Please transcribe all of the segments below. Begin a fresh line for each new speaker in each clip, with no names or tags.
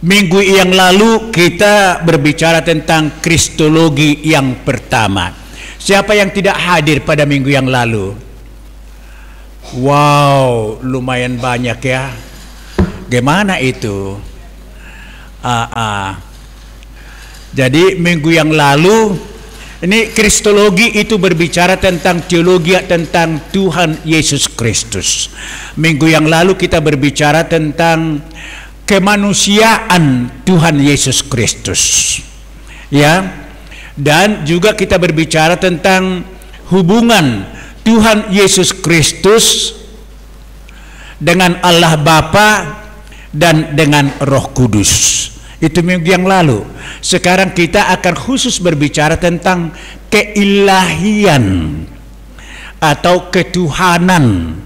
Minggu yang lalu kita berbicara tentang Kristologi yang pertama. Siapa yang tidak hadir pada minggu yang lalu? Wow, lumayan banyak ya. Gimana itu? Jadi minggu yang lalu ini Kristologi itu berbicara tentang teologi tentang Tuhan Yesus Kristus. Minggu yang lalu kita berbicara tentang kemanusiaan Tuhan Yesus Kristus, ya, dan juga kita berbicara tentang hubungan Tuhan Yesus Kristus dengan Allah Bapa dan dengan Roh Kudus. Itu minggu yang lalu. Sekarang kita akan khusus berbicara tentang keilahian atau ketuhanan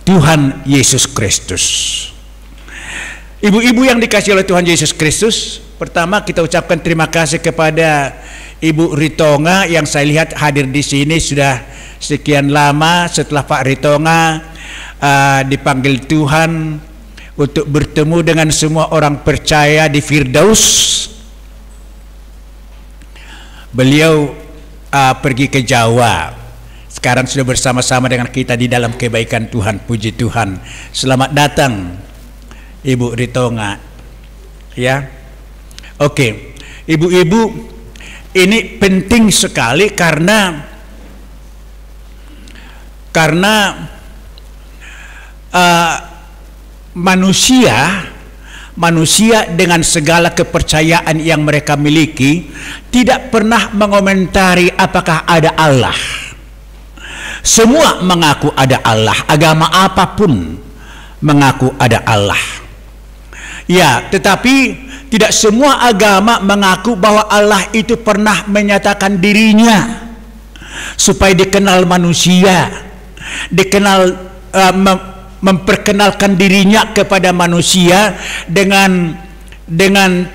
Tuhan Yesus Kristus. Ibu-ibu yang dikasihi oleh Tuhan Yesus Kristus, pertama kita ucapkan terima kasih kepada Ibu Ritonga yang saya lihat hadir di sini sudah sekian lama setelah Pak Ritonga dipanggil Tuhan untuk bertemu dengan semua orang percaya di Firdaus. Beliau pergi ke Jawa. Sekarang sudah bersama-sama dengan kita di dalam kebaikan Tuhan. Puji Tuhan. Selamat datang Ibu Ritonga, ya. Oke, ibu-ibu, ini penting sekali karena manusia dengan segala kepercayaan yang mereka miliki tidak pernah mengomentari apakah ada Allah. Semua mengaku ada Allah, agama apapun mengaku ada Allah. Ya, tetapi tidak semua agama mengaku bahwa Allah itu pernah menyatakan dirinya supaya dikenal manusia, dikenal memperkenalkan dirinya kepada manusia dengan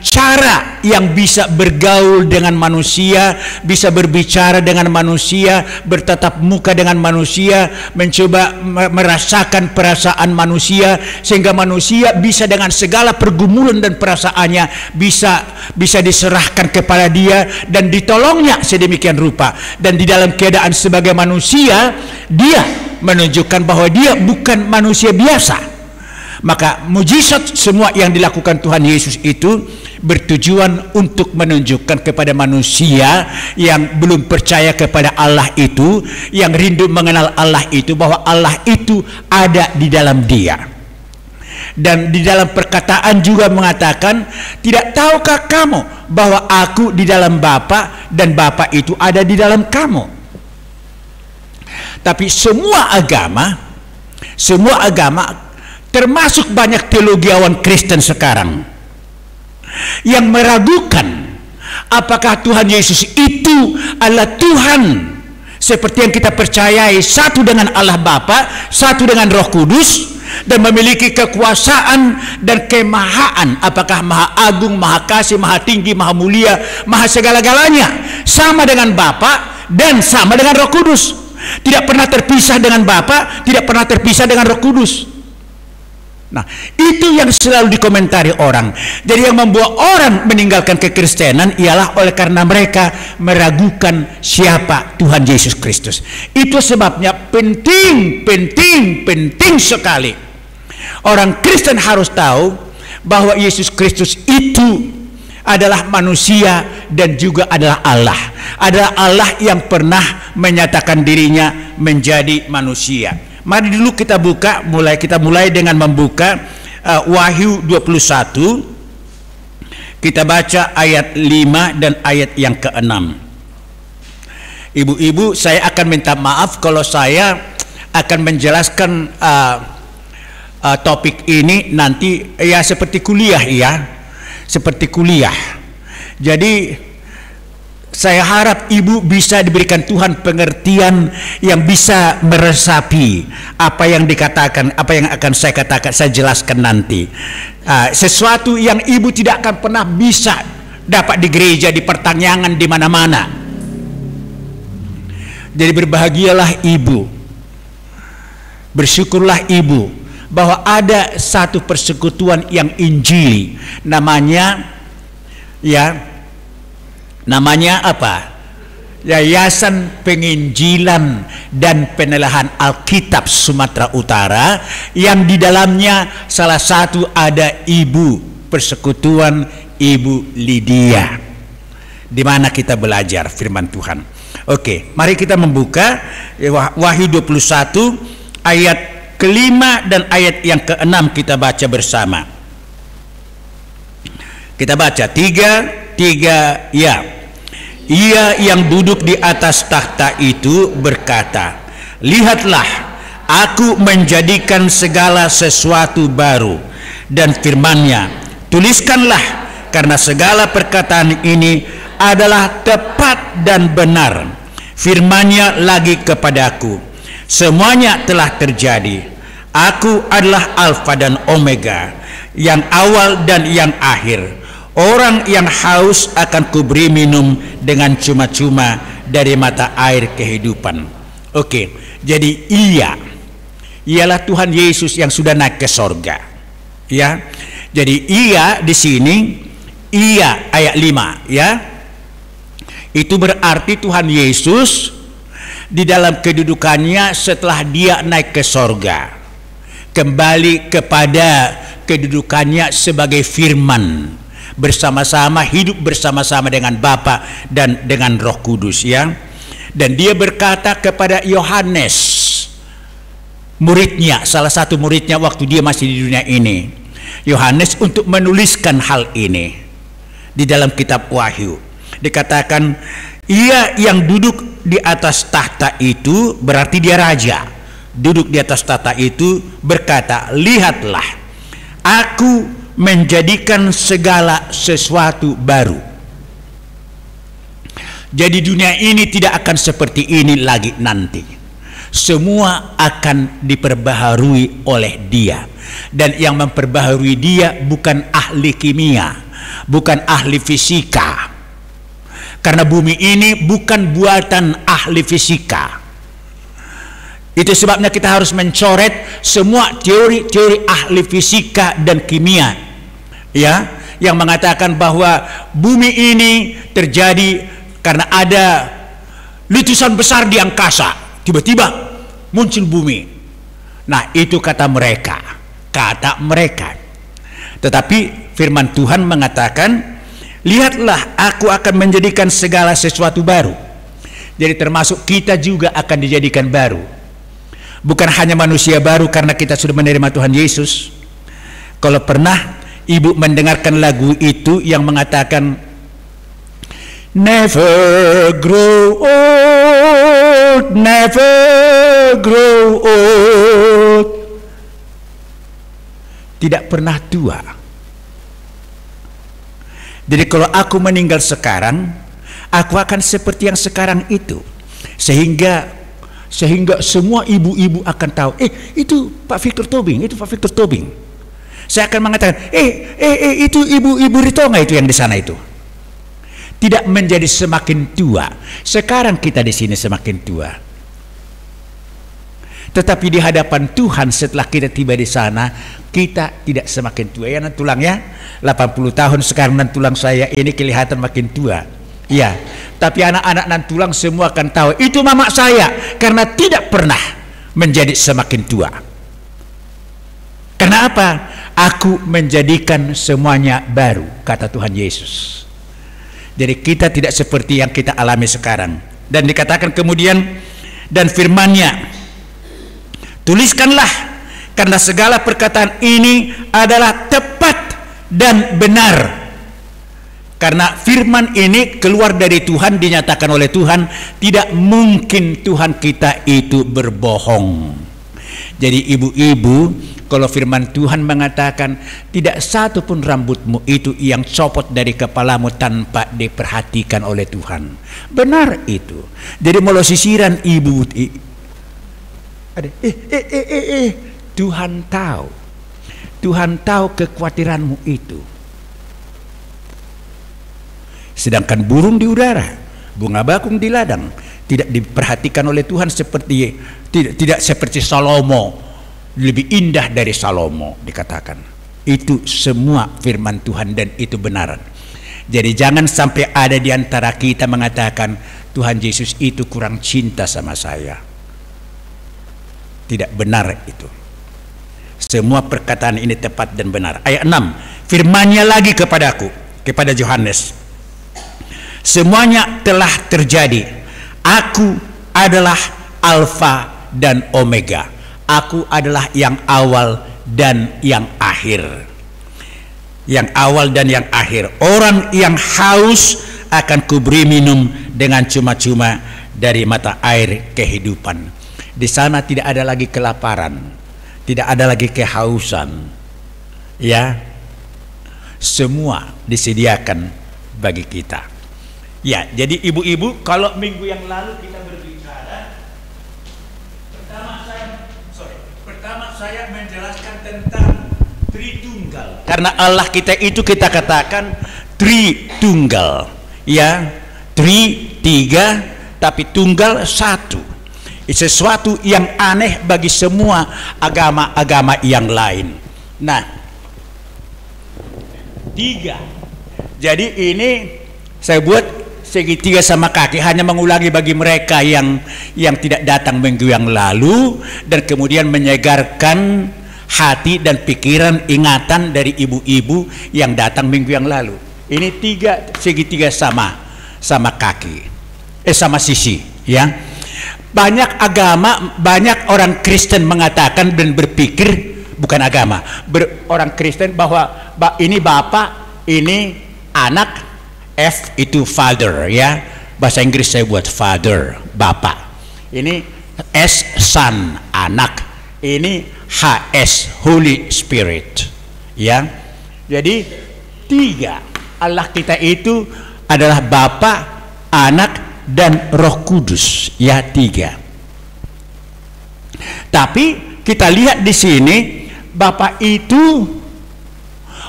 cara yang bisa bergaul dengan manusia, bisa berbicara dengan manusia, bertatap muka dengan manusia, mencoba merasakan perasaan manusia, sehingga manusia bisa dengan segala pergumulan dan perasaannya bisa diserahkan kepada dia dan ditolongnya sedemikian rupa. Dan di dalam keadaan sebagai manusia, dia menunjukkan bahwa dia bukan manusia biasa. Maka mujizat semua yang dilakukan Tuhan Yesus itu bertujuan untuk menunjukkan kepada manusia yang belum percaya kepada Allah itu, yang rindu mengenal Allah itu, bahwa Allah itu ada di dalam dia. Dan di dalam perkataan juga mengatakan, tidak tahukah kamu bahwa aku di dalam Bapa dan Bapa itu ada di dalam kamu. Tapi semua agama termasuk banyak teologiawan Kristen sekarang yang meragukan apakah Tuhan Yesus itu adalah Tuhan seperti yang kita percayai, satu dengan Allah Bapa, satu dengan Roh Kudus, dan memiliki kekuasaan dan kemahaan, apakah maha agung, maha kasih, maha tinggi, maha mulia, maha segala-galanya, sama dengan Bapa dan sama dengan Roh Kudus, tidak pernah terpisah dengan Bapa, tidak pernah terpisah dengan Roh Kudus. Nah, itu yang selalu dikomentari orang. Jadi yang membuat orang meninggalkan kekristenan ialah oleh karena mereka meragukan siapa Tuhan Yesus Kristus. Itu sebabnya penting sekali orang Kristen harus tahu bahwa Yesus Kristus itu adalah manusia dan juga adalah Allah. Adalah Allah yang pernah menyatakan dirinya menjadi manusia. Mari dulu kita mulai dengan membuka Wahyu 21. Kita baca ayat 5 dan ayat yang ke-6. Ibu-ibu, saya akan minta maaf kalau saya akan menjelaskan topik ini nanti ya seperti kuliah, ya. Seperti kuliah. Jadi saya harap ibu bisa diberikan Tuhan pengertian yang bisa meresapi apa yang dikatakan, apa yang akan saya katakan, saya jelaskan nanti. Sesuatu yang ibu tidak akan pernah bisa dapat di gereja, di pertanyaan, di mana-mana. Jadi berbahagialah ibu, bersyukurlah ibu bahwa ada satu persekutuan yang injili, namanya apa? Yayasan Penginjilan dan Penelahan Alkitab Sumatera Utara, yang di dalamnya salah satu ada ibu persekutuan, Ibu Lydia, di mana kita belajar firman Tuhan. Oke, mari kita membuka Wahyu 21 ayat kelima dan ayat yang keenam, kita baca bersama. Kita baca tiga ya. Ia yang duduk di atas takhta itu berkata, lihatlah, aku menjadikan segala sesuatu baru. Dan firman-Nya, tuliskanlah, karena segala perkataan ini adalah tepat dan benar. Firman-Nya lagi kepadaku, semuanya telah terjadi. Aku adalah Alfa dan Omega, yang awal dan yang akhir. Orang yang haus akan kuberi minum dengan cuma-cuma dari mata air kehidupan. Oke, jadi ialah Tuhan Yesus yang sudah naik ke sorga. Ya, jadi di sini ayat 5 ya. Itu berarti Tuhan Yesus di dalam kedudukannya setelah dia naik ke sorga, kembali kepada kedudukannya sebagai firman, bersama-sama hidup bersama-sama dengan Bapa dan dengan Roh Kudus ya. Dan dia berkata kepada Yohanes, muridnya, salah satu muridnya waktu dia masih di dunia ini, Yohanes, untuk menuliskan hal ini di dalam kitab Wahyu. Dikatakan, ia yang duduk di atas tahta itu, berarti dia raja, duduk di atas tahta itu, berkata, lihatlah, aku menjadikan segala sesuatu baru. Jadi dunia ini tidak akan seperti ini lagi nanti. Semua akan diperbaharui oleh dia. Dan yang memperbaharui dia bukan ahli kimia, bukan ahli fisika. Karena bumi ini bukan buatan ahli fisika. Itu sebabnya kita harus mencoret semua teori-teori ahli fisika dan kimia, ya, yang mengatakan bahwa bumi ini terjadi karena ada letusan besar di angkasa, tiba-tiba muncul bumi. Nah, itu kata mereka. Tetapi firman Tuhan mengatakan, lihatlah, aku akan menjadikan segala sesuatu baru. Jadi termasuk kita juga akan dijadikan baru. Bukan hanya manusia baru karena kita sudah menerima Tuhan Yesus. Kalau pernah ibu mendengarkan lagu itu yang mengatakan, never grow old, never grow old, tidak pernah tua. Jadi kalau aku meninggal sekarang, aku akan seperti yang sekarang itu. Sehingga semua ibu-ibu akan tahu, itu Pak Victor Tobing, itu Pak Victor Tobing. Saya akan mengatakan, itu ibu-ibu Ritonga itu yang di sana itu. Tidak menjadi semakin tua. Sekarang kita di sini semakin tua. Tetapi di hadapan Tuhan setelah kita tiba di sana, kita tidak semakin tua. Ya, nan tulangnya 80 tahun sekarang, nan tulang saya ini kelihatan makin tua. Ya, tapi anak-anak nan tulang semua akan tahu itu mama saya, karena tidak pernah menjadi semakin tua. Karena apa? Aku menjadikan semuanya baru, kata Tuhan Yesus. Jadi kita tidak seperti yang kita alami sekarang. Dan dikatakan kemudian, dan firman-Nya, tuliskanlah, karena segala perkataan ini adalah tepat dan benar. Karena firman ini keluar dari Tuhan, dinyatakan oleh Tuhan, tidak mungkin Tuhan kita itu berbohong. Jadi ibu-ibu, kalau firman Tuhan mengatakan tidak satu pun rambutmu itu yang copot dari kepalamu tanpa diperhatikan oleh Tuhan, benar itu. Jadi kalau sisiran ibu, ada Tuhan tahu kekhawatiranmu itu. Sedangkan burung di udara, bunga bakung di ladang, tidak diperhatikan oleh Tuhan seperti tidak seperti Salomo lebih indah dari Salomo dikatakan. Itu semua firman Tuhan dan itu benar. Jadi jangan sampai ada di antara kita mengatakan Tuhan Yesus itu kurang cinta sama saya. Tidak benar itu. Semua perkataan ini tepat dan benar. Ayat 6, firman-Nya lagi kepadaku, kepada Yohanes, semuanya telah terjadi. Aku adalah Alfa dan Omega. Aku adalah yang awal dan yang akhir. Yang awal dan yang akhir. Orang yang haus akan kuberi minum dengan cuma-cuma dari mata air kehidupan. Di sana tidak ada lagi kelaparan, tidak ada lagi kehausan. Ya, semua disediakan bagi kita. Ya, jadi ibu-ibu, kalau minggu yang lalu kita berbicara, pertama saya menjelaskan tentang Tritunggal. Karena Allah kita itu kita katakan Tritunggal, ya, tiga, tapi tunggal satu. Sesuatu yang aneh bagi semua agama-agama yang lain. Nah, tiga. Jadi ini saya buat segitiga sama kaki, hanya mengulangi bagi mereka yang tidak datang minggu yang lalu, dan kemudian menyegarkan hati dan pikiran ingatan dari ibu-ibu yang datang minggu yang lalu. Ini tiga segitiga sama kaki, sama sisi, ya. Banyak agama, banyak orang Kristen mengatakan dan berpikir, bukan agama, orang Kristen, bahwa ini bapak, ini anak, F itu father, ya. Bahasa Inggris saya buat father, bapak. Ini S son, anak. Ini HS, Holy Spirit, ya. Jadi tiga. Allah kita itu adalah Bapa, Anak, dan Roh Kudus, ya, tiga. Tapi kita lihat di sini Bapa itu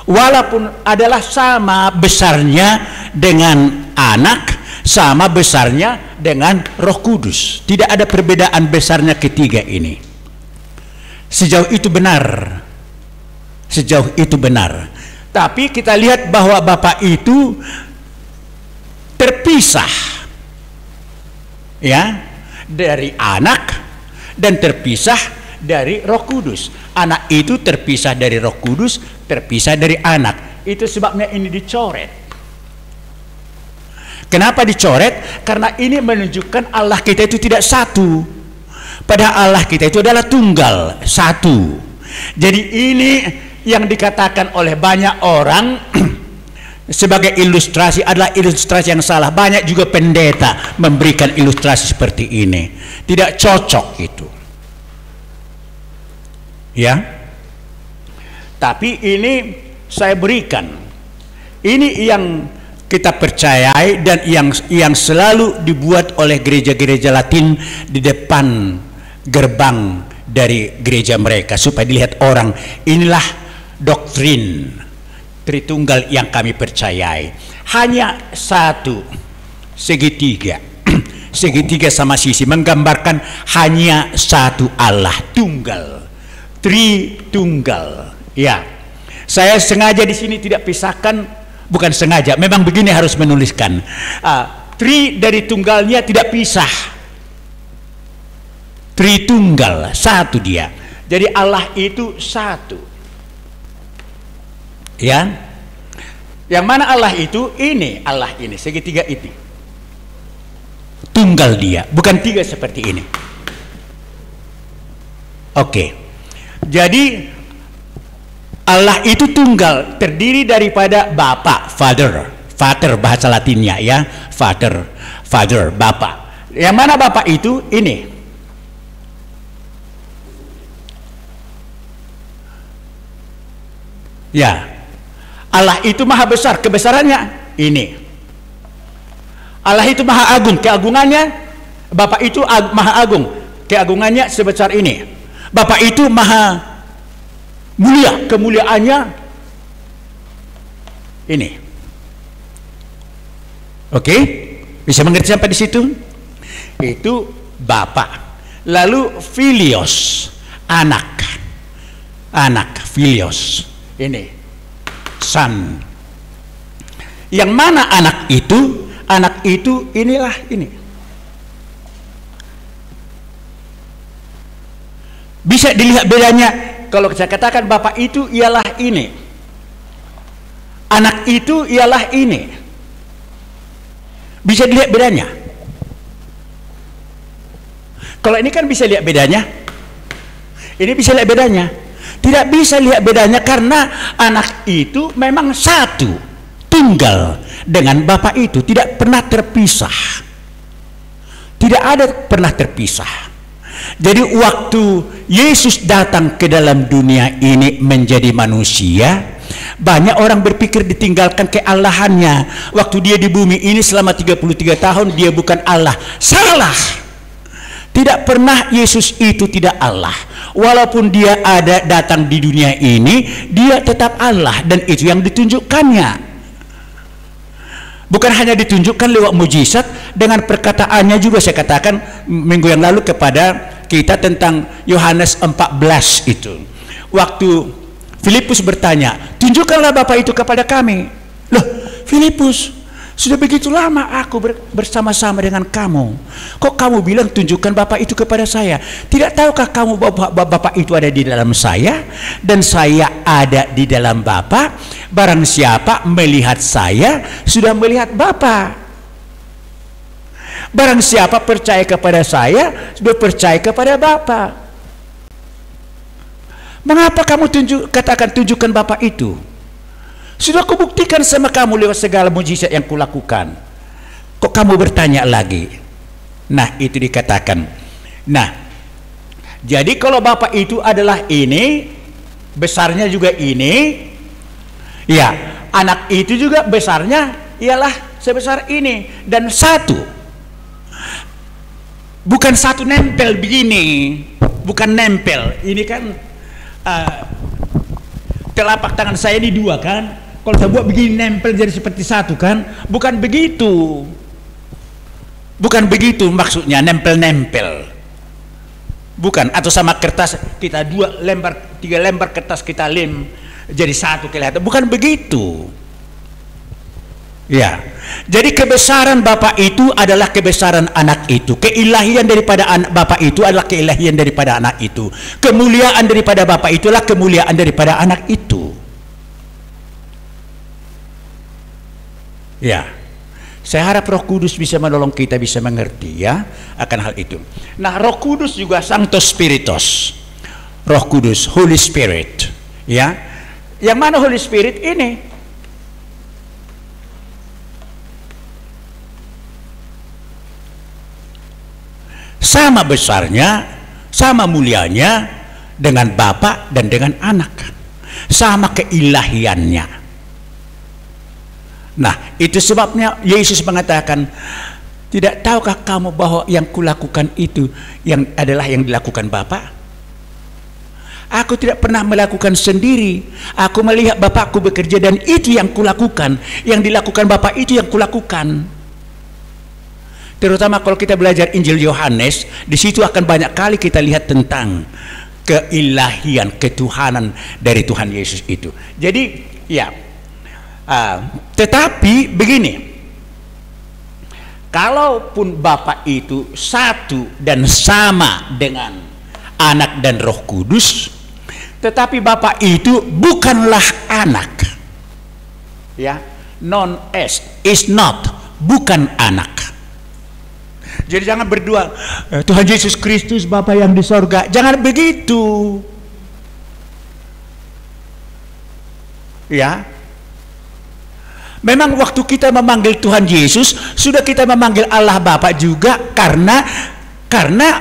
walaupun adalah sama besarnya dengan Anak, sama besarnya dengan Roh Kudus. Tidak ada perbedaan besarnya ketiga ini. Sejauh itu benar. Sejauh itu benar. Tapi kita lihat bahwa Bapa itu terpisah, ya, dari Anak dan terpisah dari Roh Kudus. Anak itu terpisah dari Roh Kudus, terpisah dari Anak. Itu sebabnya ini dicoret. Kenapa dicoret? Karena ini menunjukkan Allah kita itu tidak satu. Padahal Allah kita itu adalah tunggal, satu. Jadi ini yang dikatakan oleh banyak orang sebagai ilustrasi adalah ilustrasi yang salah. Banyak juga pendeta memberikan ilustrasi seperti ini. Tidak cocok itu, ya. Tapi ini saya berikan. Ini yang kita percayai dan yang selalu dibuat oleh gereja-gereja Latin di depan gerbang dari gereja mereka, supaya dilihat orang, inilah doktrin Tritunggal yang kami percayai. Hanya satu segitiga. Segitiga sama sisi menggambarkan hanya satu Allah, tunggal, Tritunggal, ya. Saya sengaja di sini tidak pisahkan, bukan sengaja, memang begini harus menuliskan. Tri dari tunggalnya tidak pisah. Tritunggal, satu dia. Jadi Allah itu satu, ya. Yang mana Allah itu? Ini Allah ini, segitiga ini. Tunggal dia, bukan tiga seperti ini. Oke. Jadi Allah itu tunggal, terdiri daripada Bapa, Father bahasa Latinnya, ya. Father, Bapa. Yang mana Bapa itu? Ini. Ya, Allah itu maha besar, kebesarannya ini. Allah itu maha agung, keagungannya. Bapa itu maha agung, keagungannya sebesar ini. Bapa itu maha mulia, kemuliaannya ini. Oke, bisa mengerti sampai di situ? Itu Bapa. Lalu Filios, anak. anak, filios. Ini son. Yang mana anak itu? Anak itu inilah ini. Bisa dilihat bedanya. Kalau saya katakan Bapak itu ialah ini, anak itu ialah ini. Bisa dilihat bedanya. Kalau ini kan bisa lihat bedanya. Ini bisa lihat bedanya. Tidak bisa lihat bedanya karena anak itu memang satu, tunggal dengan Bapa itu, tidak pernah terpisah. Tidak ada pernah terpisah. Jadi waktu Yesus datang ke dalam dunia ini menjadi manusia, banyak orang berpikir ditinggalkan keallahannya. Waktu dia di bumi ini selama 33 tahun dia bukan Allah. Salah. Tidak pernah Yesus itu tidak Allah. Walaupun dia ada datang di dunia ini, dia tetap Allah, dan itu yang ditunjukkannya. Bukan hanya ditunjukkan lewat mujizat, dengan perkataannya juga. Saya katakan minggu yang lalu kepada kita tentang Yohanes 14 itu. Waktu Filipus bertanya, tunjukkanlah Bapa itu kepada kami. Loh, Filipus, sudah begitu lama aku bersama-sama dengan kamu, kok kamu bilang tunjukkan Bapa itu kepada saya? Tidak tahukah kamu bahwa Bapa itu ada di dalam saya dan saya ada di dalam Bapa? Barang siapa melihat saya sudah melihat Bapa. Barang siapa percaya kepada saya sudah percaya kepada Bapa. Mengapa kamu katakan tunjukkan Bapa itu? Sudah kubuktikan sama kamu lewat segala mujizat yang kulakukan. Kok kamu bertanya lagi? Nah, itu dikatakan. Nah, jadi kalau Bapa itu adalah ini, besarnya juga ini, ya, anak itu juga besarnya ialah sebesar ini, dan satu. Bukan satu nempel begini, bukan nempel. Ini kan telapak tangan saya ini dua kan. Kalau saya buat begini nempel jadi seperti satu kan? Bukan begitu. Bukan begitu maksudnya nempel-nempel. Bukan. Atau sama kertas kita 2 lembar 3 lembar kertas kita lem jadi satu kelihatan. Bukan begitu. Ya. Jadi kebesaran Bapa itu adalah kebesaran anak itu. Keilahian daripada anak Bapa itu adalah keilahian daripada anak itu. Kemuliaan daripada Bapa itulah kemuliaan daripada anak itu. Ya, saya harap Roh Kudus bisa menolong kita bisa mengerti ya akan hal itu. Nah, Roh Kudus juga Sanctus Spiritus, Roh Kudus, Holy Spirit, ya. Yang mana Holy Spirit ini? Sama besarnya, sama mulianya dengan Bapa dan dengan Anak, sama keilahiannya. Nah, itu sebabnya Yesus mengatakan, tidak tahukah kamu bahwa yang kulakukan itu yang adalah yang dilakukan Bapa? Aku tidak pernah melakukan sendiri. Aku melihat Bapakku bekerja dan itu yang kulakukan. Yang dilakukan Bapa itu yang kulakukan. Terutama kalau kita belajar Injil Yohanes, di situ akan banyak kali kita lihat tentang keilahian, ketuhanan dari Tuhan Yesus itu. Jadi, ya. Tetapi begini, kalaupun Bapa itu satu dan sama dengan Anak dan Roh Kudus, tetapi Bapa itu bukanlah Anak, ya, non is not, bukan Anak. Jadi jangan berdua Tuhan Yesus Kristus Bapa yang di sorga, jangan begitu, ya. Memang waktu kita memanggil Tuhan Yesus, sudah kita memanggil Allah Bapa juga karena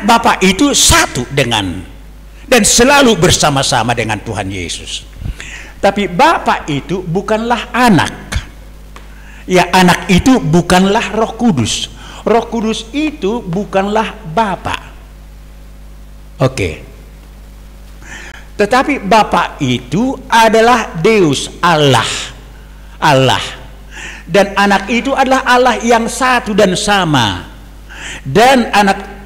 Bapa itu satu dengan dan selalu bersama-sama dengan Tuhan Yesus. Tapi Bapa itu bukanlah Anak. Ya, Anak itu bukanlah Roh Kudus. Roh Kudus itu bukanlah Bapa. Oke. Tetapi Bapa itu adalah Deus, Allah. Dan Anak itu adalah Allah yang satu dan sama. Dan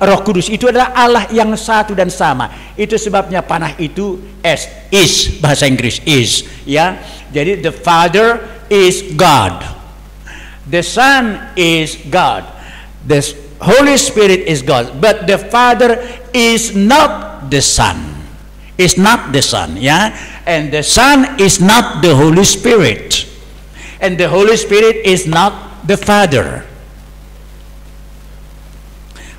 Roh Kudus itu adalah Allah yang satu dan sama. Itu sebabnya panah itu is, bahasa Inggris is, ya. Jadi the Father is God, the Son is God, the Holy Spirit is God, but the Father is not the Son. Is not the Son, ya. And the Son is not the Holy Spirit. And the Holy Spirit is not the Father.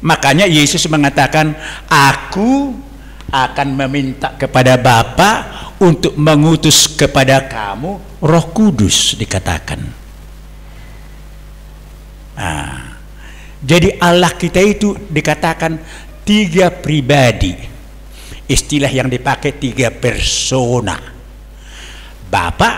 Makanya Yesus mengatakan, aku akan meminta kepada Bapa untuk mengutus kepada kamu Roh Kudus, dikatakan. Nah, jadi Allah kita itu dikatakan 3 pribadi. Istilah yang dipakai 3 persona. Bapa,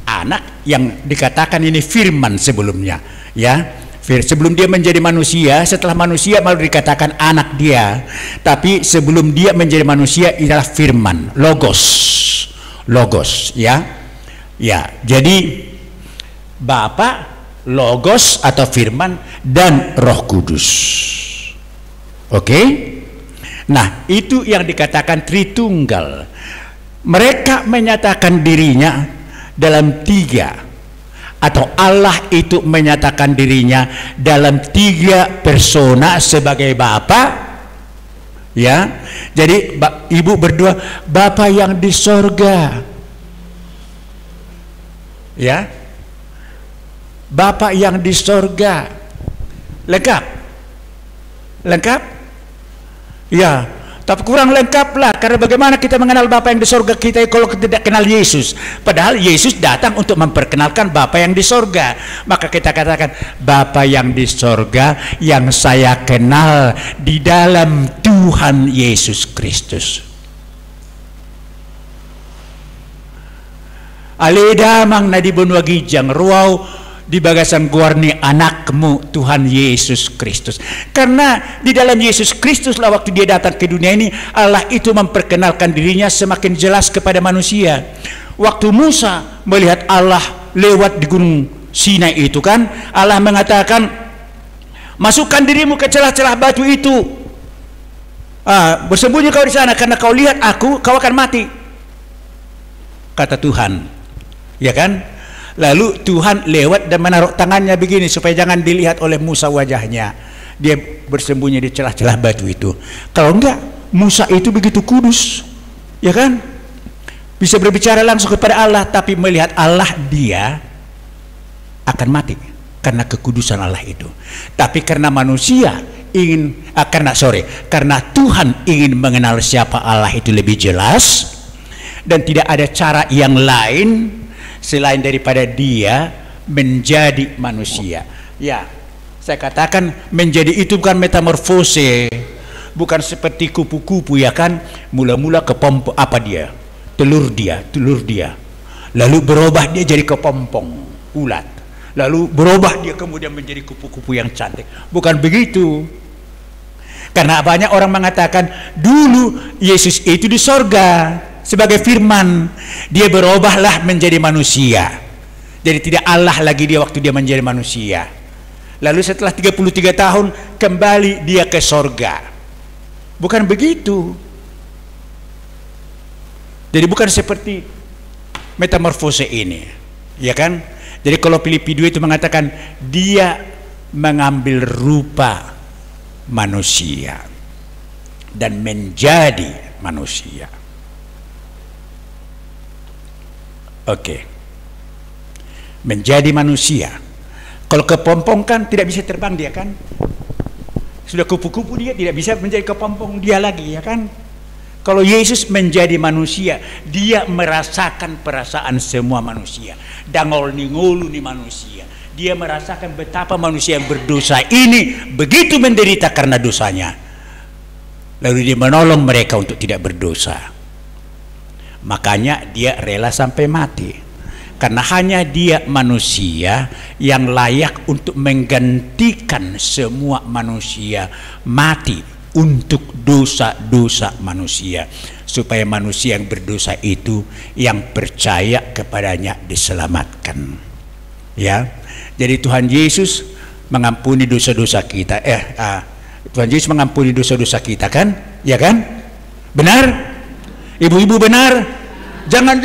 Anak, yang dikatakan ini firman sebelumnya, ya. Sebelum dia menjadi manusia, setelah manusia baru dikatakan anak dia. Tapi sebelum dia menjadi manusia ialah firman, logos, ya. Ya, jadi Bapa, logos atau firman, dan Roh Kudus. Oke? Nah, itu yang dikatakan Tritunggal. Mereka menyatakan dirinya dalam 3, atau Allah itu menyatakan dirinya dalam 3 persona sebagai Bapa, ya. Jadi ibu berdoa, Bapa yang di sorga, ya, Bapa yang di sorga, lengkap, ya. Tapi kurang lengkap lah, karena bagaimana kita mengenal Bapa yang di sorga kita kalau tidak kenal Yesus? Padahal Yesus datang untuk memperkenalkan Bapa yang di sorga. Maka kita katakan, Bapa yang di sorga yang saya kenal di dalam Tuhan Yesus Kristus. Aledamang na di benua gijang ruau di bagasan guarni anakmu Tuhan Yesus Kristus. Karena di dalam Yesus Kristus lah waktu dia datang ke dunia ini, Allah itu memperkenalkan dirinya semakin jelas kepada manusia. Waktu Musa melihat Allah lewat di gunung Sinai itu kan, Allah mengatakan, masukkan dirimu ke celah-celah batu itu, bersembunyi kau di sana, karena kau lihat aku, kau akan mati, kata Tuhan, ya kan? Lalu Tuhan lewat dan menaruh tangannya begini supaya jangan dilihat oleh Musa wajahnya. Dia bersembunyi di celah-celah batu itu. Kalau enggak, Musa itu begitu kudus, ya kan? Bisa berbicara langsung kepada Allah, tapi melihat Allah dia akan mati karena kekudusan Allah itu. Tapi karena manusia ingin, karena Tuhan ingin mengenal siapa Allah itu lebih jelas, dan tidak ada cara yang lain selain daripada dia menjadi manusia. Ya, saya katakan menjadi itu bukan metamorfose, bukan seperti kupu-kupu, ya kan? Mula-mula kepompong telur dia, lalu berubah dia jadi kepompong ulat, lalu berubah dia kemudian menjadi kupu-kupu yang cantik. Bukan begitu. Karena banyak orang mengatakan dulu Yesus itu di sorga sebagai firman, dia berubahlah menjadi manusia. Jadi tidak Allah lagi dia waktu dia menjadi manusia. Lalu setelah 33 tahun kembali dia ke sorga. Bukan begitu. Jadi bukan seperti metamorfose ini, ya kan? Jadi kalau Filipi 2 itu mengatakan dia mengambil rupa manusia dan menjadi manusia. Oke. Menjadi manusia. Kalau kepompong kan tidak bisa terbang dia kan? Sudah kupu-kupu dia tidak bisa menjadi kepompong dia lagi, ya kan? Kalau Yesus menjadi manusia, dia merasakan perasaan semua manusia. Dangol ningolu ni manusia. Dia merasakan betapa manusia yang berdosa ini begitu menderita karena dosanya. Lalu dia menolong mereka untuk tidak berdosa. Makanya dia rela sampai mati, karena hanya dia manusia yang layak untuk menggantikan semua manusia mati untuk dosa-dosa manusia, supaya manusia yang berdosa itu yang percaya kepadanya diselamatkan. Ya, jadi Tuhan Yesus mengampuni dosa-dosa kita, Tuhan Yesus mengampuni dosa-dosa kita kan? Ya kan? Benar? Ibu-ibu benar? Jangan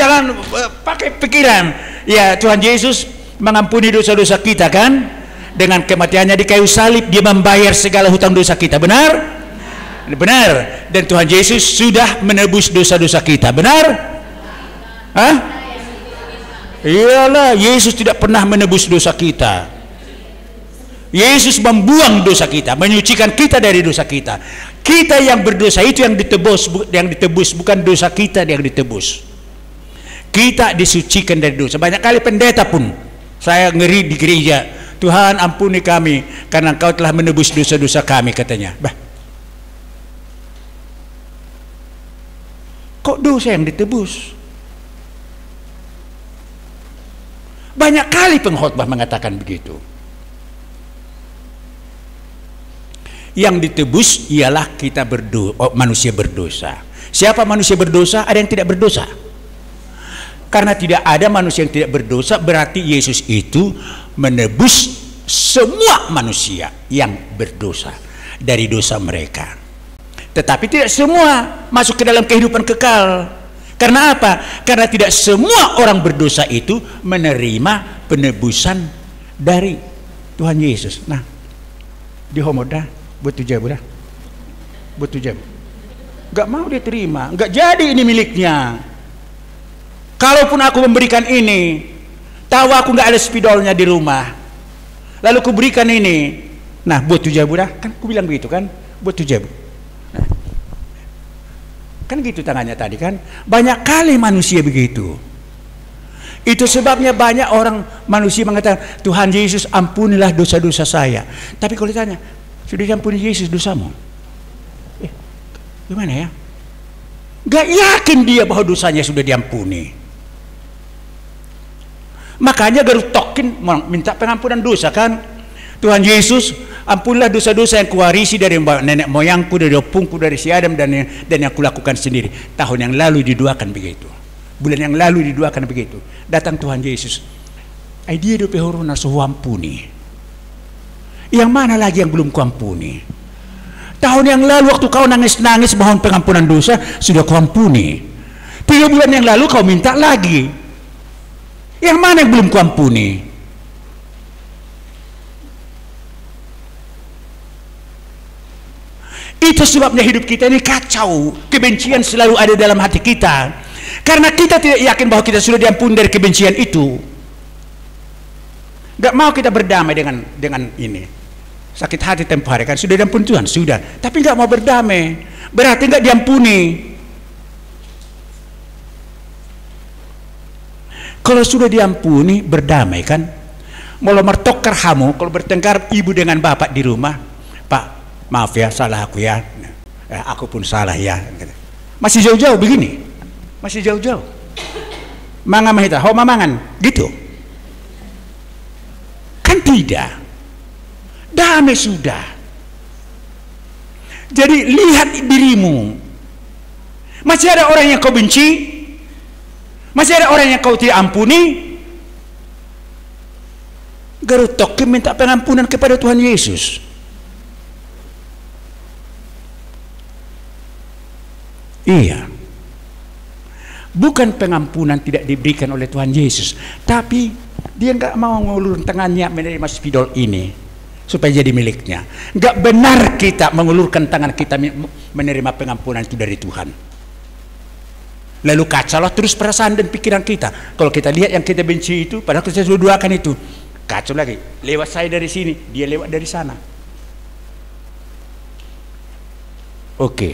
pakai pikiran. Ya, Tuhan Yesus mengampuni dosa-dosa kita kan? Dengan kematiannya di kayu salib dia membayar segala hutang dosa kita. Benar? Benar. Dan Tuhan Yesus sudah menebus dosa-dosa kita. Benar? Hah? Iyalah, Yesus tidak pernah menebus dosa kita. Yesus membuang dosa kita, menyucikan kita dari dosa kita. Kita yang berdosa itu yang ditebus, bukan dosa kita yang ditebus. Kita disucikan dari dosa. Banyak kali pendeta pun saya ngeri di gereja, Tuhan ampuni kami karena Engkau telah menebus dosa-dosa kami, katanya. Bah, kok dosa yang ditebus? Banyak kali pengkhotbah mengatakan begitu. Yang ditebus ialah kita manusia berdosa. Siapa manusia berdosa? Ada yang tidak berdosa. Karena tidak ada manusia yang tidak berdosa, berarti Yesus itu menebus semua manusia yang berdosa dari dosa mereka. Tetapi tidak semua masuk ke dalam kehidupan kekal. Karena apa? Karena tidak semua orang berdosa itu menerima penebusan dari Tuhan Yesus. Nah, di homoda buat tujuh dah, buat tujuh. Gak mau dia terima, gak jadi ini miliknya. Kalaupun aku memberikan ini, tahu aku gak ada spidolnya di rumah, lalu aku berikan ini, nah buat tujuh dah, kan aku bilang begitu kan, buat tujuh. Nah, kan gitu tangannya tadi kan. Banyak kali manusia begitu. Itu sebabnya banyak orang manusia mengatakan, Tuhan Yesus ampunilah dosa-dosa saya. Tapi kalau ditanya, sudah diampuni Yesus dosamu? Gimana ya? Gak yakin dia bahwa dosanya sudah diampuni. Makanya Garut Tokin minta pengampunan dosa kan. Tuhan Yesus, ampunilah dosa-dosa yang kuwarisi dari nenek moyangku, dari opungku, dari si Adam, dan yang kulakukan sendiri. Tahun yang lalu didoakan begitu, bulan yang lalu didoakan begitu. Datang Tuhan Yesus, ai dia do pehorona so ampuni. Yang mana lagi yang belum kuampuni? Tahun yang lalu waktu kau nangis-nangis mohon pengampunan dosa, sudah kuampuni. 3 bulan yang lalu kau minta lagi. Yang mana yang belum kuampuni? Itu sebabnya hidup kita ini kacau. Kebencian selalu ada dalam hati kita. Karena kita tidak yakin bahwa kita sudah diampuni dari kebencian itu. Gak mau kita berdamai dengan ini. Sakit hati tempoh hari kan sudah diampuni Tuhan, sudah. Tapi gak mau berdamai, berarti gak diampuni. Kalau sudah diampuni, berdamai kan. Mau mertok kerhamu, kalau bertengkar ibu dengan bapak di rumah, Pak, maaf ya, salah aku ya, aku pun salah ya. Masih jauh-jauh begini, masih jauh-jauh. Manga mahita, ho mamangan, gitu. Kan tidak. Damai sudah. Jadi lihat dirimu. Masih ada orang yang kau benci? Masih ada orang yang kau tidak ampuni? Garut Tokim minta pengampunan kepada Tuhan Yesus. Iya. Bukan pengampunan tidak diberikan oleh Tuhan Yesus, tapi dia nggak mau mengulurkan tangannya menerima spidol ini supaya jadi miliknya. Nggak benar kita mengulurkan tangan kita menerima pengampunan itu dari Tuhan. Lalu kacaulah terus perasaan dan pikiran kita. Kalau kita lihat yang kita benci itu, padahal kita sudah doakan itu, kacau lagi. Lewat saya dari sini, dia lewat dari sana. Oke.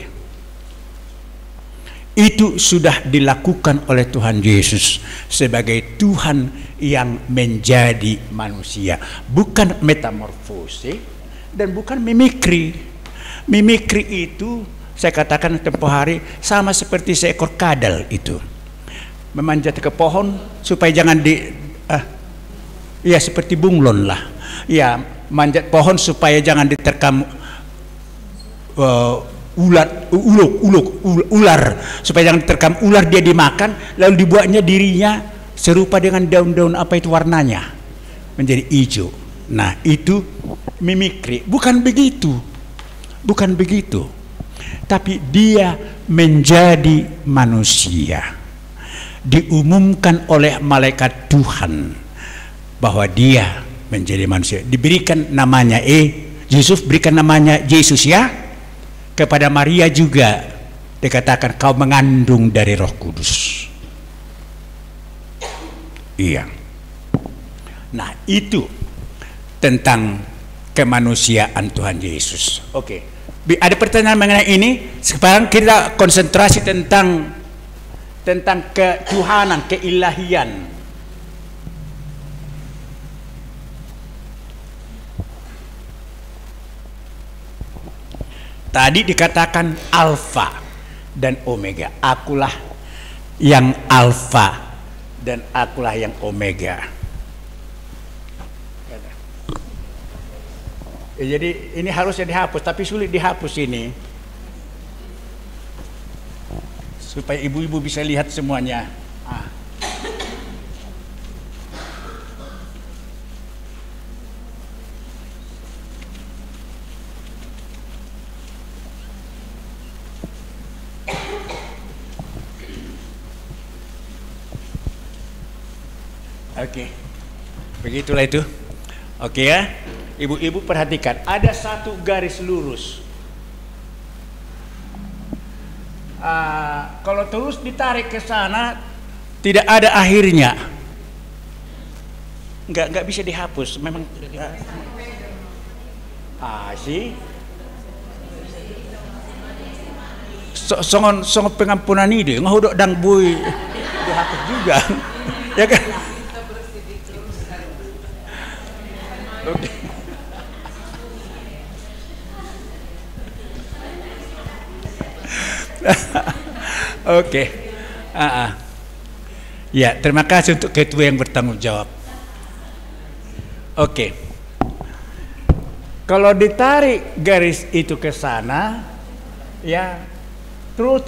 Itu sudah dilakukan oleh Tuhan Yesus sebagai Tuhan yang menjadi manusia, bukan metamorfose dan bukan mimikri. Mimikri itu saya katakan tempoh hari sama seperti seekor kadal itu memanjat ke pohon supaya jangan ya seperti bunglon lah, ya manjat pohon supaya jangan diterkam ular, supaya jangan terkam ular, dia dimakan lalu dibuatnya dirinya serupa dengan daun-daun apa itu warnanya menjadi hijau. Nah itu mimikri, bukan begitu. Bukan begitu. Tapi dia menjadi manusia. Diumumkan oleh malaikat Tuhan bahwa dia menjadi manusia. Diberikan namanya Yusuf berikan namanya Yesus ya. Kepada Maria juga dikatakan kau mengandung dari Roh Kudus. Iya. Nah, itu tentang kemanusiaan Tuhan Yesus. Oke. Ada pertanyaan mengenai ini? Sekarang kita konsentrasi tentang ketuhanan, keilahian. Tadi dikatakan Alfa dan Omega. Akulah yang Alfa dan akulah yang Omega. Jadi ini harusnya dihapus, tapi sulit dihapus ini. Supaya ibu-ibu bisa lihat semuanya. Oke. Begitulah itu. Oke ya. Ibu-ibu perhatikan, ada satu garis lurus. Kalau terus ditarik ke sana tidak ada akhirnya, nggak bisa dihapus. Memang sih songon pengampunan ide ngahudok dang bui dihapus juga. Ya kan? Oke. Oke. Ya, terima kasih untuk ketua yang bertanggung jawab. Oke. Kalau ditarik garis itu ke sana, ya terus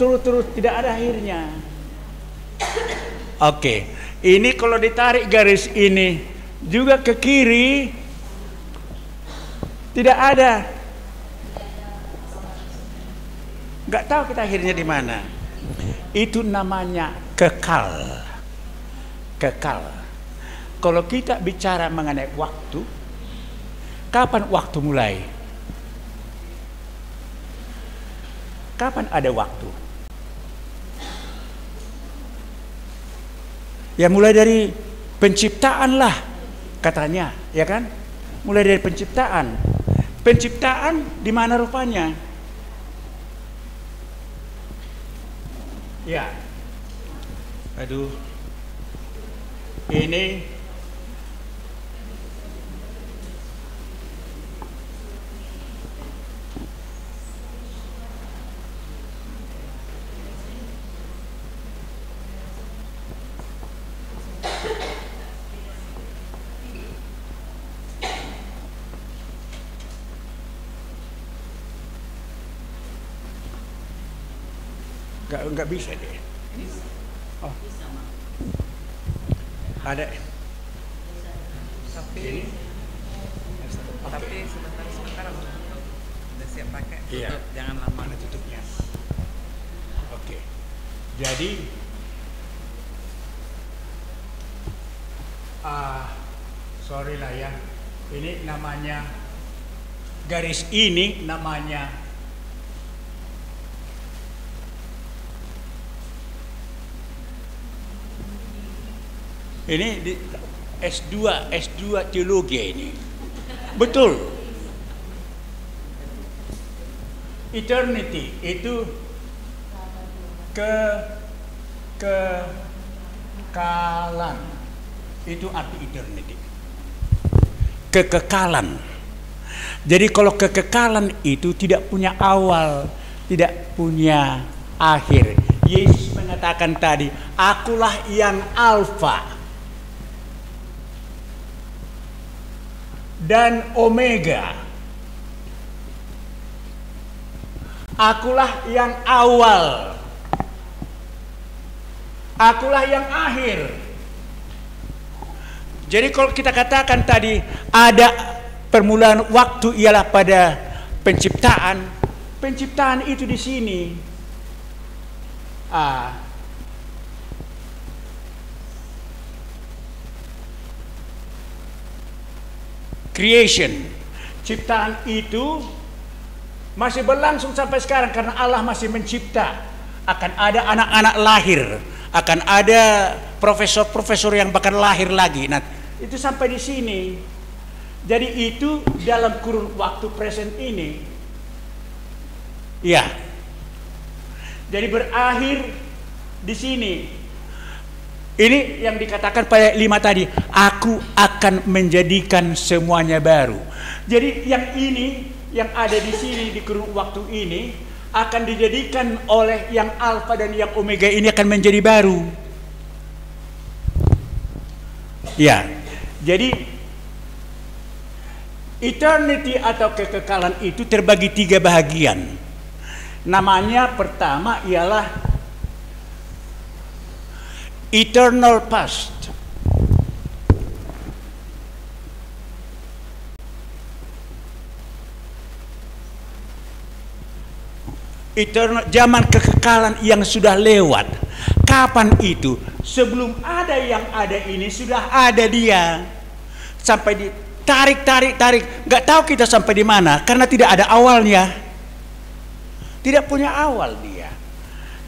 tidak ada akhirnya. Oke. Ini kalau ditarik garis ini juga ke kiri, tidak ada. Nggak tahu kita akhirnya di mana. Itu namanya kekal. Kekal. Kalau kita bicara mengenai waktu, kapan waktu mulai? Kapan ada waktu? Ya mulai dari penciptaan lah katanya, ya kan? Mulai dari penciptaan. Penciptaan di mana rupanya? Ya. Aduh. Ini nggak bisa deh. Oh. Ada.
Tapi sebentar udah siap pakai.
Iya.
Jangan lama.
Mana tutupnya? Oke. Jadi sorry lah ya. Ini namanya garis ini namanya ini di S2 teologi ini. Betul. Eternity itu kekekalan. Itu arti eternity. Kekekalan. Jadi kalau kekekalan itu tidak punya awal, tidak punya akhir. Yesus mengatakan tadi, akulah yang Alfa dan Omega. Akulah yang awal. Akulah yang akhir. Jadi kalau kita katakan tadi ada permulaan waktu ialah pada penciptaan, penciptaan itu di sini. Creation, ciptaan itu masih berlangsung sampai sekarang karena Allah masih mencipta. Akan ada anak-anak lahir, akan ada profesor-profesor yang bahkan lahir lagi. Nah, itu sampai di sini. Jadi itu dalam kurun waktu present ini. Ya. Jadi berakhir di sini. Ini yang dikatakan pada 5 tadi, aku akan menjadikan semuanya baru. Jadi yang ini, yang ada di sini di kurun waktu ini akan dijadikan oleh yang alfa dan yang omega ini akan menjadi baru. Ya. Jadi eternity atau kekekalan itu terbagi 3 bahagian. Namanya pertama ialah eternal past. Eternal, zaman kekekalan yang sudah lewat. Kapan itu? Sebelum ada yang ada ini sudah ada dia. Sampai ditarik. Nggak tahu kita sampai di mana karena tidak ada awalnya. Tidak punya awal dia.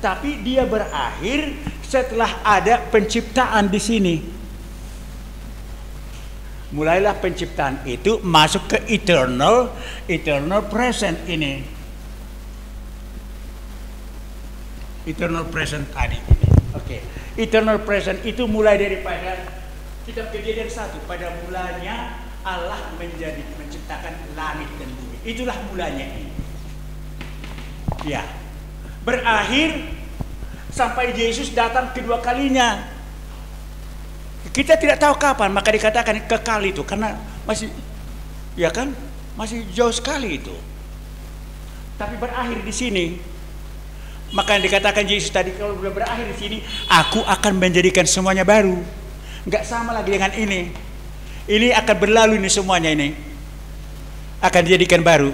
Tapi dia berakhir setelah ada penciptaan di sini. Mulailah penciptaan itu masuk ke eternal present ini. Eternal present tadi ini. Oke. Eternal present itu mulai daripada kitab Kejadian 1. Pada mulanya Allah menciptakan langit dan bumi. Itulah mulanya ini. Ya. Berakhir sampai Yesus datang kedua kalinya. Kita tidak tahu kapan, maka dikatakan kekal itu karena masih, ya kan, masih jauh sekali itu. Tapi berakhir di sini. Maka yang dikatakan Yesus tadi, kalau sudah berakhir di sini, aku akan menjadikan semuanya baru. Enggak sama lagi dengan ini. Ini akan berlalu ini semuanya ini. Akan dijadikan baru.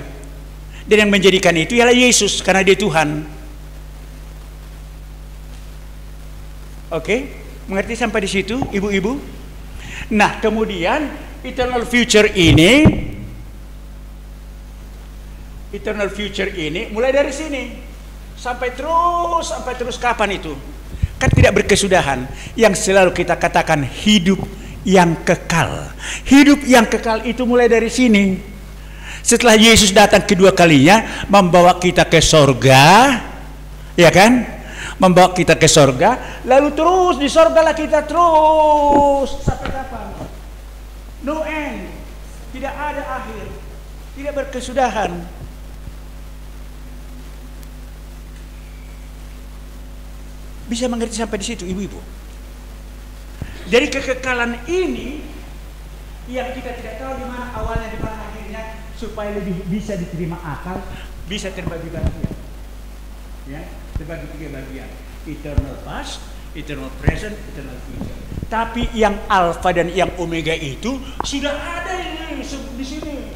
Dan yang menjadikan itu ialah Yesus karena dia Tuhan. Oke, mengerti sampai di situ, ibu-ibu? Nah, kemudian eternal future ini mulai dari sini sampai terus kapan itu? Kan tidak berkesudahan. Yang selalu kita katakan hidup yang kekal. Hidup yang kekal itu mulai dari sini. Setelah Yesus datang kedua kalinya membawa kita ke sorga, ya kan? Membawa kita ke sorga, lalu terus di sorga lah kita terus sampai kapan? No end, tidak ada akhir, tidak berkesudahan. Bisa mengerti sampai di situ, ibu-ibu? Dari kekekalan ini yang kita tidak tahu di mana awalnya, di mana akhirnya, supaya lebih bisa diterima akal, bisa terbagi bagian. Ya, terbagi 3 bagian. Eternal past, eternal present, eternal future. Tapi yang alfa dan yang omega itu sudah ada ini di sini.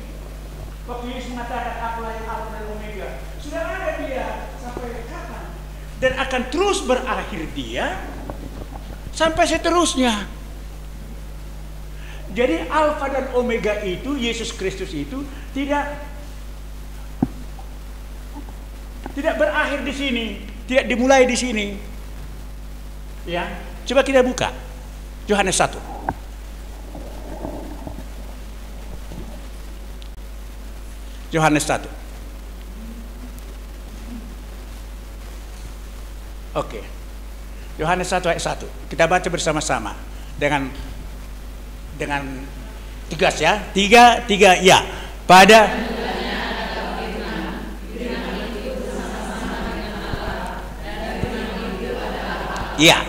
Waktu Yesus mengatakan akulah yang alfa dan omega, sudah ada dia sampai kapan? Dan akan terus berakhir dia sampai seterusnya. Jadi alfa dan omega itu, Yesus Kristus itu tidak berakhir di sini, tidak dimulai di sini. Ya, coba kita buka Yohanes 1. Yohanes 1. Oke. Yohanes 1 ayat 1. Kita baca bersama-sama dengan tegas ya. 3 ya. Pada ya.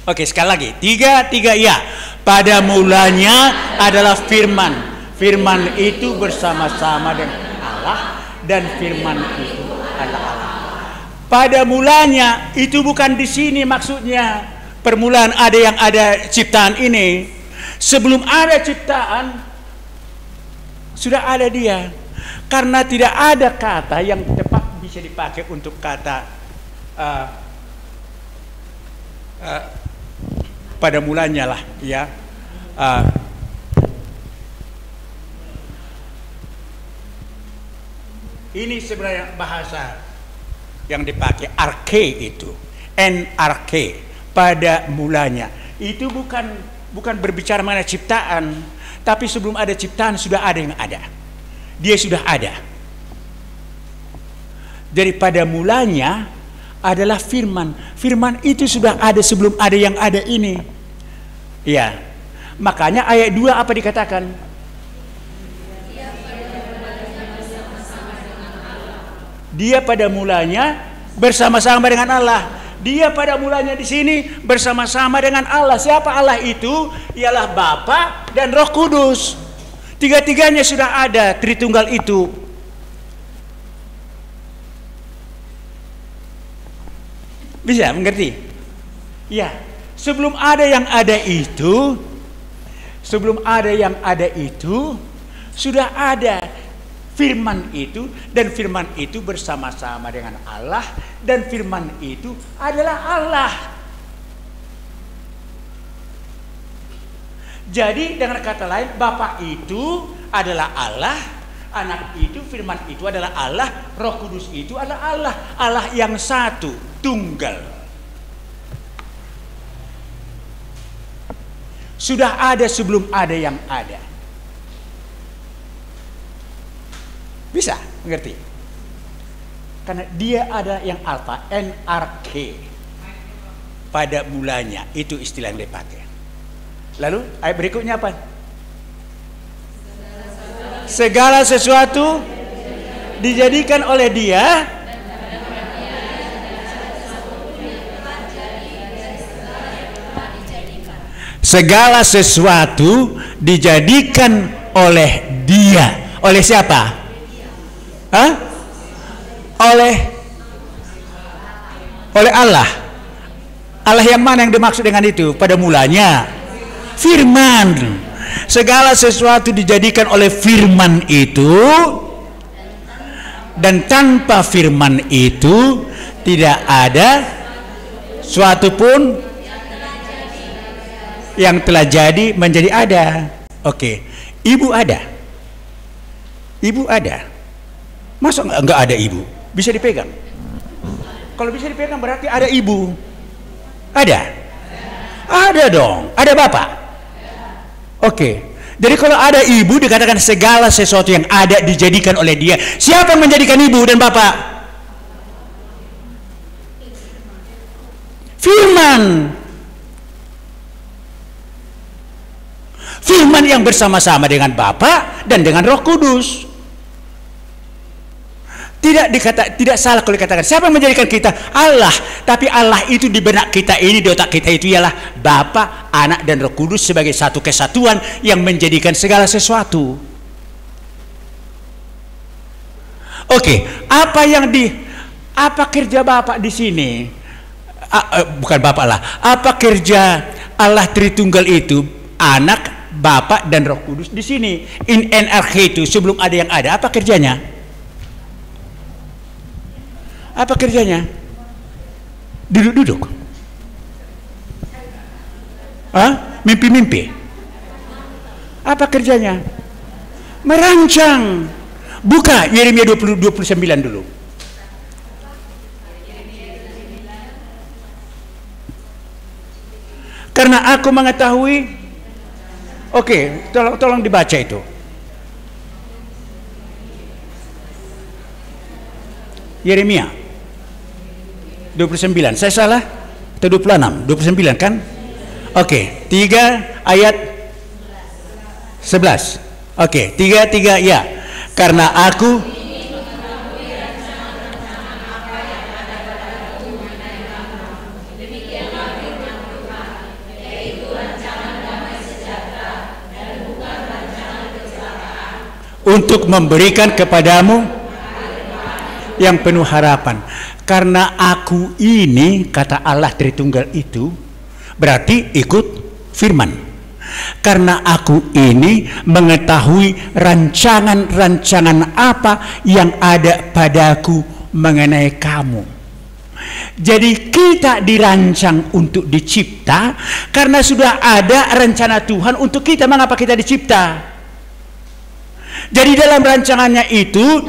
Oke, sekali lagi. 3 ya. Pada mulanya adalah firman. Firman itu bersama-sama dengan Allah dan firman itu adalah Allah. Pada mulanya itu bukan di sini maksudnya. Permulaan ada ciptaan ini. Sebelum ada ciptaan sudah ada dia. Karena tidak ada kata yang tepat bisa dipakai untuk kata pada mulanya lah, ya. Ini sebenarnya bahasa yang dipakai arke itu, NRK, pada mulanya. Itu bukan berbicara mengenai ciptaan, tapi sebelum ada ciptaan sudah ada yang ada. Dia sudah ada. Jadi pada mulanya adalah firman. Firman itu sudah ada sebelum ada yang ada ini. Ya. Makanya ayat 2 apa dikatakan? Dia pada mulanya bersama-sama dengan Allah. Dia pada mulanya di sini bersama-sama dengan Allah. Siapa Allah itu? Ialah Bapa dan Roh Kudus. Tiga-tiganya sudah ada, Tritunggal itu. Bisa mengerti? Ya, sebelum ada yang ada itu, sudah ada firman itu, dan firman itu bersama-sama dengan Allah, dan firman itu adalah Allah. Jadi dengan kata lain, Bapa itu adalah Allah, Anak itu, firman itu adalah Allah, Roh Kudus itu adalah Allah. Allah yang satu, tunggal. Sudah ada sebelum ada yang ada. Bisa mengerti? Karena dia ada yang alfa, NRK, pada mulanya. Itu istilah yang dipakai. Lalu ayat berikutnya apa? Segala sesuatu dijadikan oleh dia segala sesuatu dijadikan oleh dia. Oleh siapa? Hah? Oleh Allah. Allah yang mana yang dimaksud dengan itu? Pada mulanya firman. Segala sesuatu dijadikan oleh firman itu, dan tanpa firman itu tidak ada suatu pun yang telah jadi menjadi ada. Oke. Ibu ada. Ibu ada. Masa enggak ada ibu? Bisa dipegang. Kalau bisa dipegang berarti ada ibu. Ada? Ada dong. Ada bapak? Oke. Jadi kalau ada ibu dikatakan segala sesuatu yang ada dijadikan oleh dia. Siapa yang menjadikan ibu dan bapak? Firman. Firman yang bersama-sama dengan Bapa dan dengan Roh Kudus. Tidak salah kalau dikatakan siapa yang menjadikan kita? Allah. Tapi Allah itu di benak kita ini, di otak kita itu ialah Bapa, Anak dan Roh Kudus sebagai satu kesatuan yang menjadikan segala sesuatu. Oke, apa kerja Bapa di sini? Bukan Bapa lah. Apa kerja Allah Tritunggal itu? Anak, Bapa dan Roh Kudus di sini. In NRK itu sebelum ada yang ada, apa kerjanya? Apa kerjanya? Duduk-duduk. Mimpi-mimpi. Apa kerjanya? Merancang. Buka Yeremia 29 dulu. Karena aku mengetahui. Oke, tolong dibaca itu. Yeremia 29. Saya salah? Atau 26? 29 kan? Oke, 3 ayat 11. Oke, 3 ya. Karena aku untuk memberikan kepadamu yang penuh harapan. Karena aku ini, kata Allah Tritunggal itu, berarti ikut firman. Karena aku ini mengetahui rancangan-rancangan apa yang ada padaku mengenai kamu. Jadi kita dirancang untuk dicipta karena sudah ada rencana Tuhan untuk kita. Mengapa kita dicipta? Jadi dalam rancangannya itu,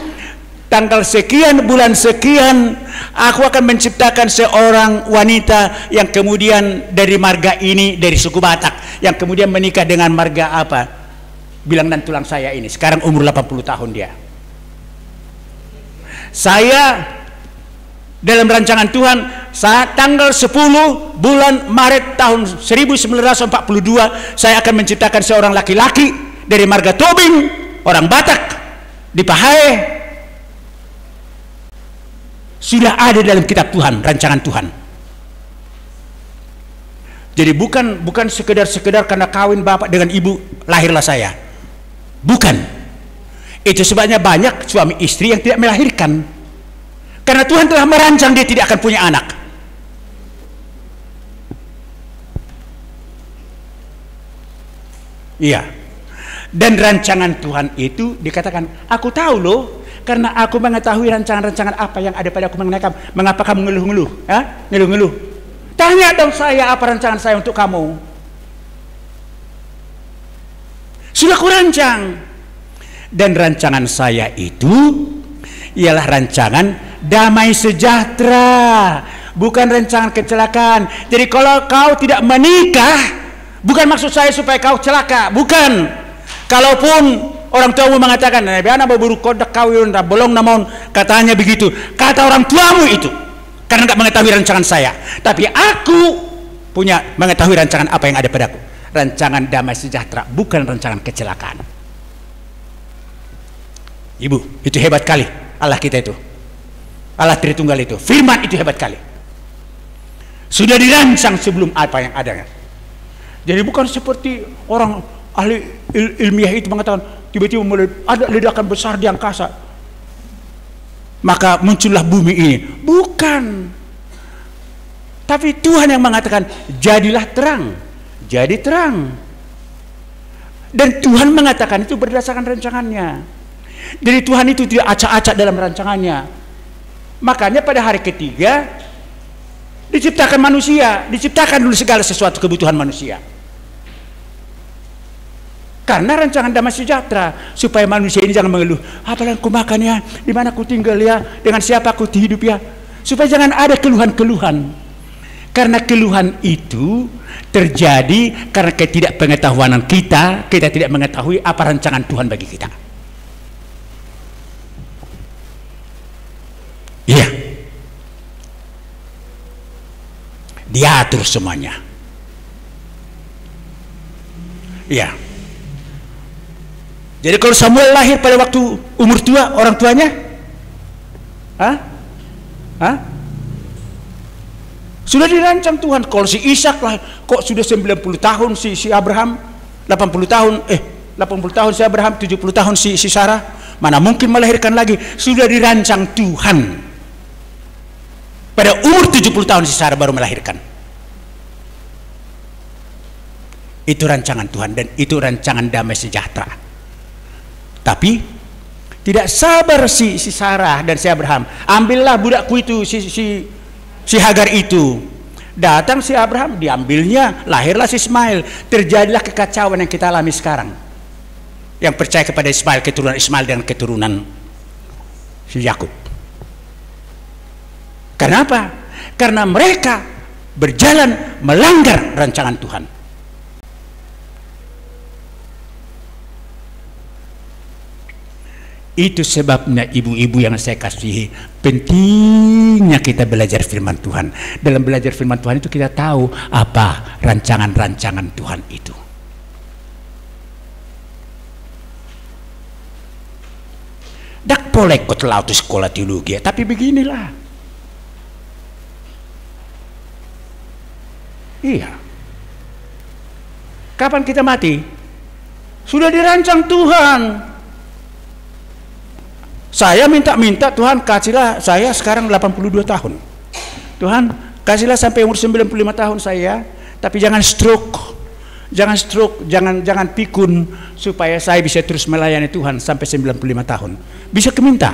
tanggal sekian, bulan sekian, aku akan menciptakan seorang wanita yang kemudian dari marga ini, dari suku Batak, yang kemudian menikah dengan marga apa? Bilang dan tulang saya ini. Sekarang umur 80 tahun dia. Saya dalam rancangan Tuhan, saat tanggal 10 bulan Maret tahun 1942, saya akan menciptakan seorang laki-laki dari marga Tobing, orang Batak di Pahae. Sudah ada dalam kitab Tuhan, rancangan Tuhan. Jadi bukan sekedar karena kawin bapak dengan ibu lahirlah saya. Bukan. Itu sebabnya banyak suami istri yang tidak melahirkan. Karena Tuhan telah merancang dia tidak akan punya anak. Iya. Dan rancangan Tuhan itu dikatakan, aku tahu loh, karena aku mengetahui rancangan-rancangan apa yang ada pada aku mengenai kamu. Mengapa kamu ngeluh-ngeluh? Ngeluh-ngeluh. Tanya dong saya, apa rancangan saya untuk kamu? Sudah kurancang. Dan rancangan saya itu ialah rancangan damai sejahtera, bukan rancangan kecelakaan. Jadi kalau kau tidak menikah, bukan maksud saya supaya kau celaka, bukan. Kalaupun orang tuamu mengatakan, "Biana berburu kodak kawin bolong namun," katanya begitu, kata orang tuamu itu karena nggak mengetahui rancangan saya. Tapi aku punya mengetahui rancangan apa yang ada padaku, rancangan damai sejahtera, bukan rancangan kecelakaan. Ibu, itu hebat kali Allah kita itu, Allah Tritunggal itu, firman itu hebat kali. Sudah dirancang sebelum apa yang ada. Jadi bukan seperti orang ahli ilmiah itu mengatakan tiba-tiba mulai ada ledakan besar di angkasa maka muncullah bumi ini. Bukan. Tapi Tuhan yang mengatakan jadilah terang, jadi terang. Dan Tuhan mengatakan itu berdasarkan rancangannya. Jadi Tuhan itu tidak acak-acak dalam rancangannya. Makanya pada hari ketiga diciptakan manusia, diciptakan dulu segala sesuatu kebutuhan manusia. Karena rancangan damai sejahtera, supaya manusia ini jangan mengeluh, apa yang aku makan ya, di mana aku tinggal ya, dengan siapa aku hidup ya, supaya jangan ada keluhan-keluhan. Karena keluhan itu terjadi karena ketidakpengetahuan kita tidak mengetahui apa rancangan Tuhan bagi kita. Iya, diatur semuanya. Iya. Jadi kalau Samuel lahir pada waktu umur tua, orang tuanya, sudah dirancang Tuhan. Kalau si Ishak lah, kok sudah 90 tahun si Abraham, 80 tahun si Abraham, 70 tahun si Sarah, mana mungkin melahirkan lagi? Sudah dirancang Tuhan. Pada umur 70 tahun si Sarah baru melahirkan. Itu rancangan Tuhan dan itu rancangan damai sejahtera. Tapi tidak sabar si Sarah dan si Abraham. Ambillah budakku itu si Hagar itu. Datang si Abraham, diambilnya, lahirlah si Ismail. Terjadilah kekacauan yang kita alami sekarang. Yang percaya kepada Ismail, keturunan Ismail dengan keturunan si Yakub. Karena apa? Karena mereka berjalan melanggar rancangan Tuhan. Itu sebabnya ibu-ibu yang saya kasihi, pentingnya kita belajar firman Tuhan. Dalam belajar firman Tuhan itu kita tahu apa rancangan-rancangan Tuhan itu. Dak boleh kau telah sekolah teologi, tapi beginilah. Iya. Kapan kita mati? Sudah dirancang Tuhan. Saya minta Tuhan kasihlah saya sekarang 82 tahun. Tuhan kasihlah sampai umur 95 tahun saya, tapi jangan stroke, jangan pikun, supaya saya bisa terus melayani Tuhan sampai 95 tahun. Bisa keminta.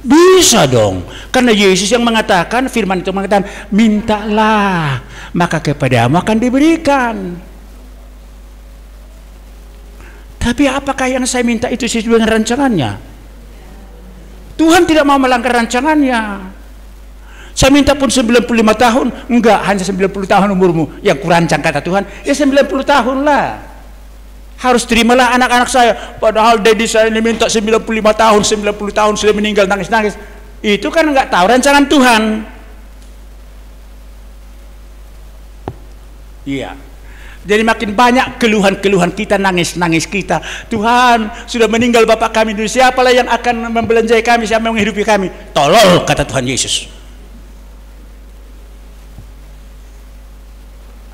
Bisa dong, karena Yesus yang mengatakan, firman itu mengatakan, mintalah maka kepadamu akan diberikan. Tapi apakah yang saya minta itu sesuai dengan rancangannya? Tuhan tidak mau melanggar rancangannya. Saya minta pun 95 tahun, enggak, hanya 90 tahun umurmu yang kurancang kata Tuhan, ya 90 tahun lah. Harus terimalah anak-anak saya. Padahal daddy saya ini minta 95 tahun, 90 tahun sudah meninggal nangis-nangis. Itu kan enggak tahu rancangan Tuhan. Iya. Jadi makin banyak keluhan-keluhan kita, nangis-nangis kita. Tuhan, sudah meninggal bapak kami dulu. Siapalah yang akan membelanjai kami, siapa yang menghidupi kami? Tolol, kata Tuhan Yesus.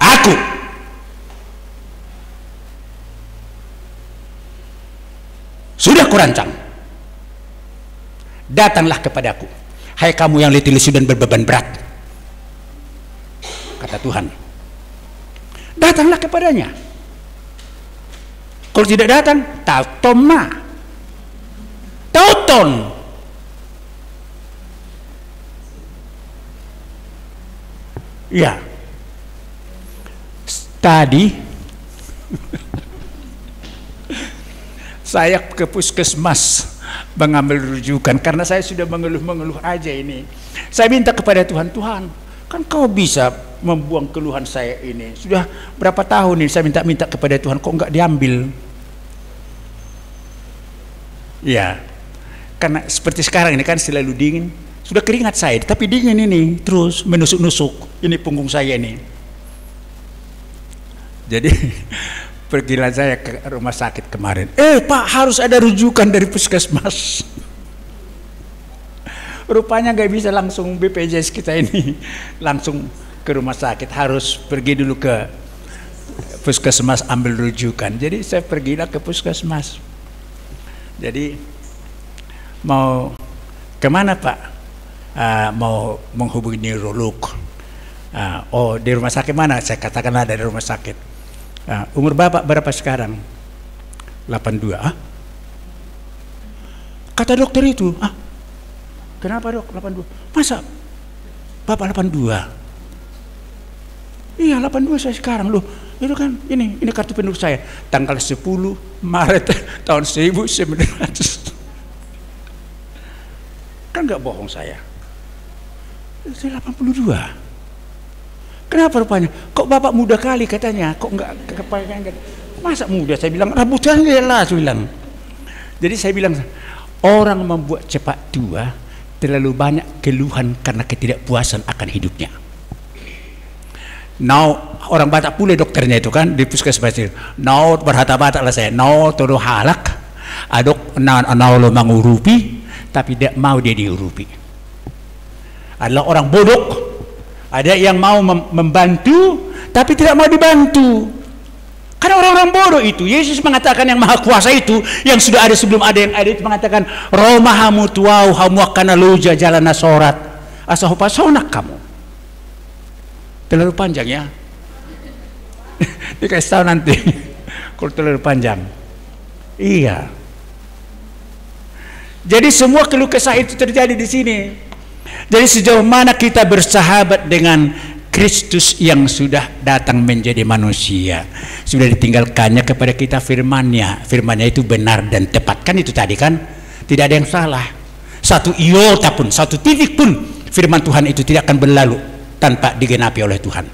Aku. Sudah kurancang. Datanglah kepadaku, hai kamu yang letih lesu dan berbeban berat, kata Tuhan. Datanglah kepadanya. Kalau tidak datang, tautoma, tauton. Ya. Tadi saya ke puskesmas mengambil rujukan karena saya sudah mengeluh-mengeluh aja ini. Saya minta kepada Tuhan, Tuhan, kan kau bisa membuang keluhan saya ini. Sudah berapa tahun ini saya minta-minta kepada Tuhan, kok enggak diambil? Ya, karena seperti sekarang ini kan selalu dingin. Sudah keringat saya, tapi dingin ini terus menusuk-nusuk. Ini punggung saya ini. Jadi pergilah saya ke rumah sakit kemarin. Pak, harus ada rujukan dari puskesmas. Rupanya nggak bisa langsung BPJS kita ini langsung ke rumah sakit, harus pergi dulu ke puskesmas ambil rujukan. Jadi saya pergilah ke puskesmas. Jadi mau kemana Pak? Mau menghubungi neurolog. Oh, di rumah sakit mana? Saya katakanlah dari rumah sakit. Umur bapak berapa sekarang? 82. Kata dokter itu, kenapa dok 82? Masa bapak 82? Iya 82 saya sekarang loh. Itu kan ini kartu penduduk saya. Tanggal 10 Maret tahun 1900. Kan nggak bohong saya. Saya 82. Kenapa rupanya? Kok bapak muda kali katanya? Kok enggak kepanjangan? Masa muda? Saya bilang rambutnya lah, saya bilang. Jadi saya bilang orang membuat cepat tua terlalu banyak keluhan karena ketidakpuasan akan hidupnya. Now orang Batak pula dokternya itu kan di puskesmas itu. Now berhata-hata lah saya. Now todo halak, adok now lo mengurupi, tapi tidak mau dia diurupi. Adalah orang bodoh. Ada yang mau membantu tapi tidak mau dibantu. Karena orang-orang bodoh itu, Yesus mengatakan yang maha kuasa itu, yang sudah ada sebelum ada yang ada itu mengatakan, Romahamu tuau hamu akana luja jalan nasorat asahupa sonak kamu. Terlalu panjang ya. Dikasih tahu nanti kalau terlalu panjang. Iya. Jadi semua keluh kesah itu terjadi di sini. Jadi sejauh mana kita bersahabat dengan Kristus yang sudah datang menjadi manusia, sudah ditinggalkannya kepada kita firman-Nya. Firman-Nya itu benar dan tepat, kan itu tadi kan, tidak ada yang salah. Satu iota pun, satu titik pun firman Tuhan itu tidak akan berlalu tanpa digenapi oleh Tuhan.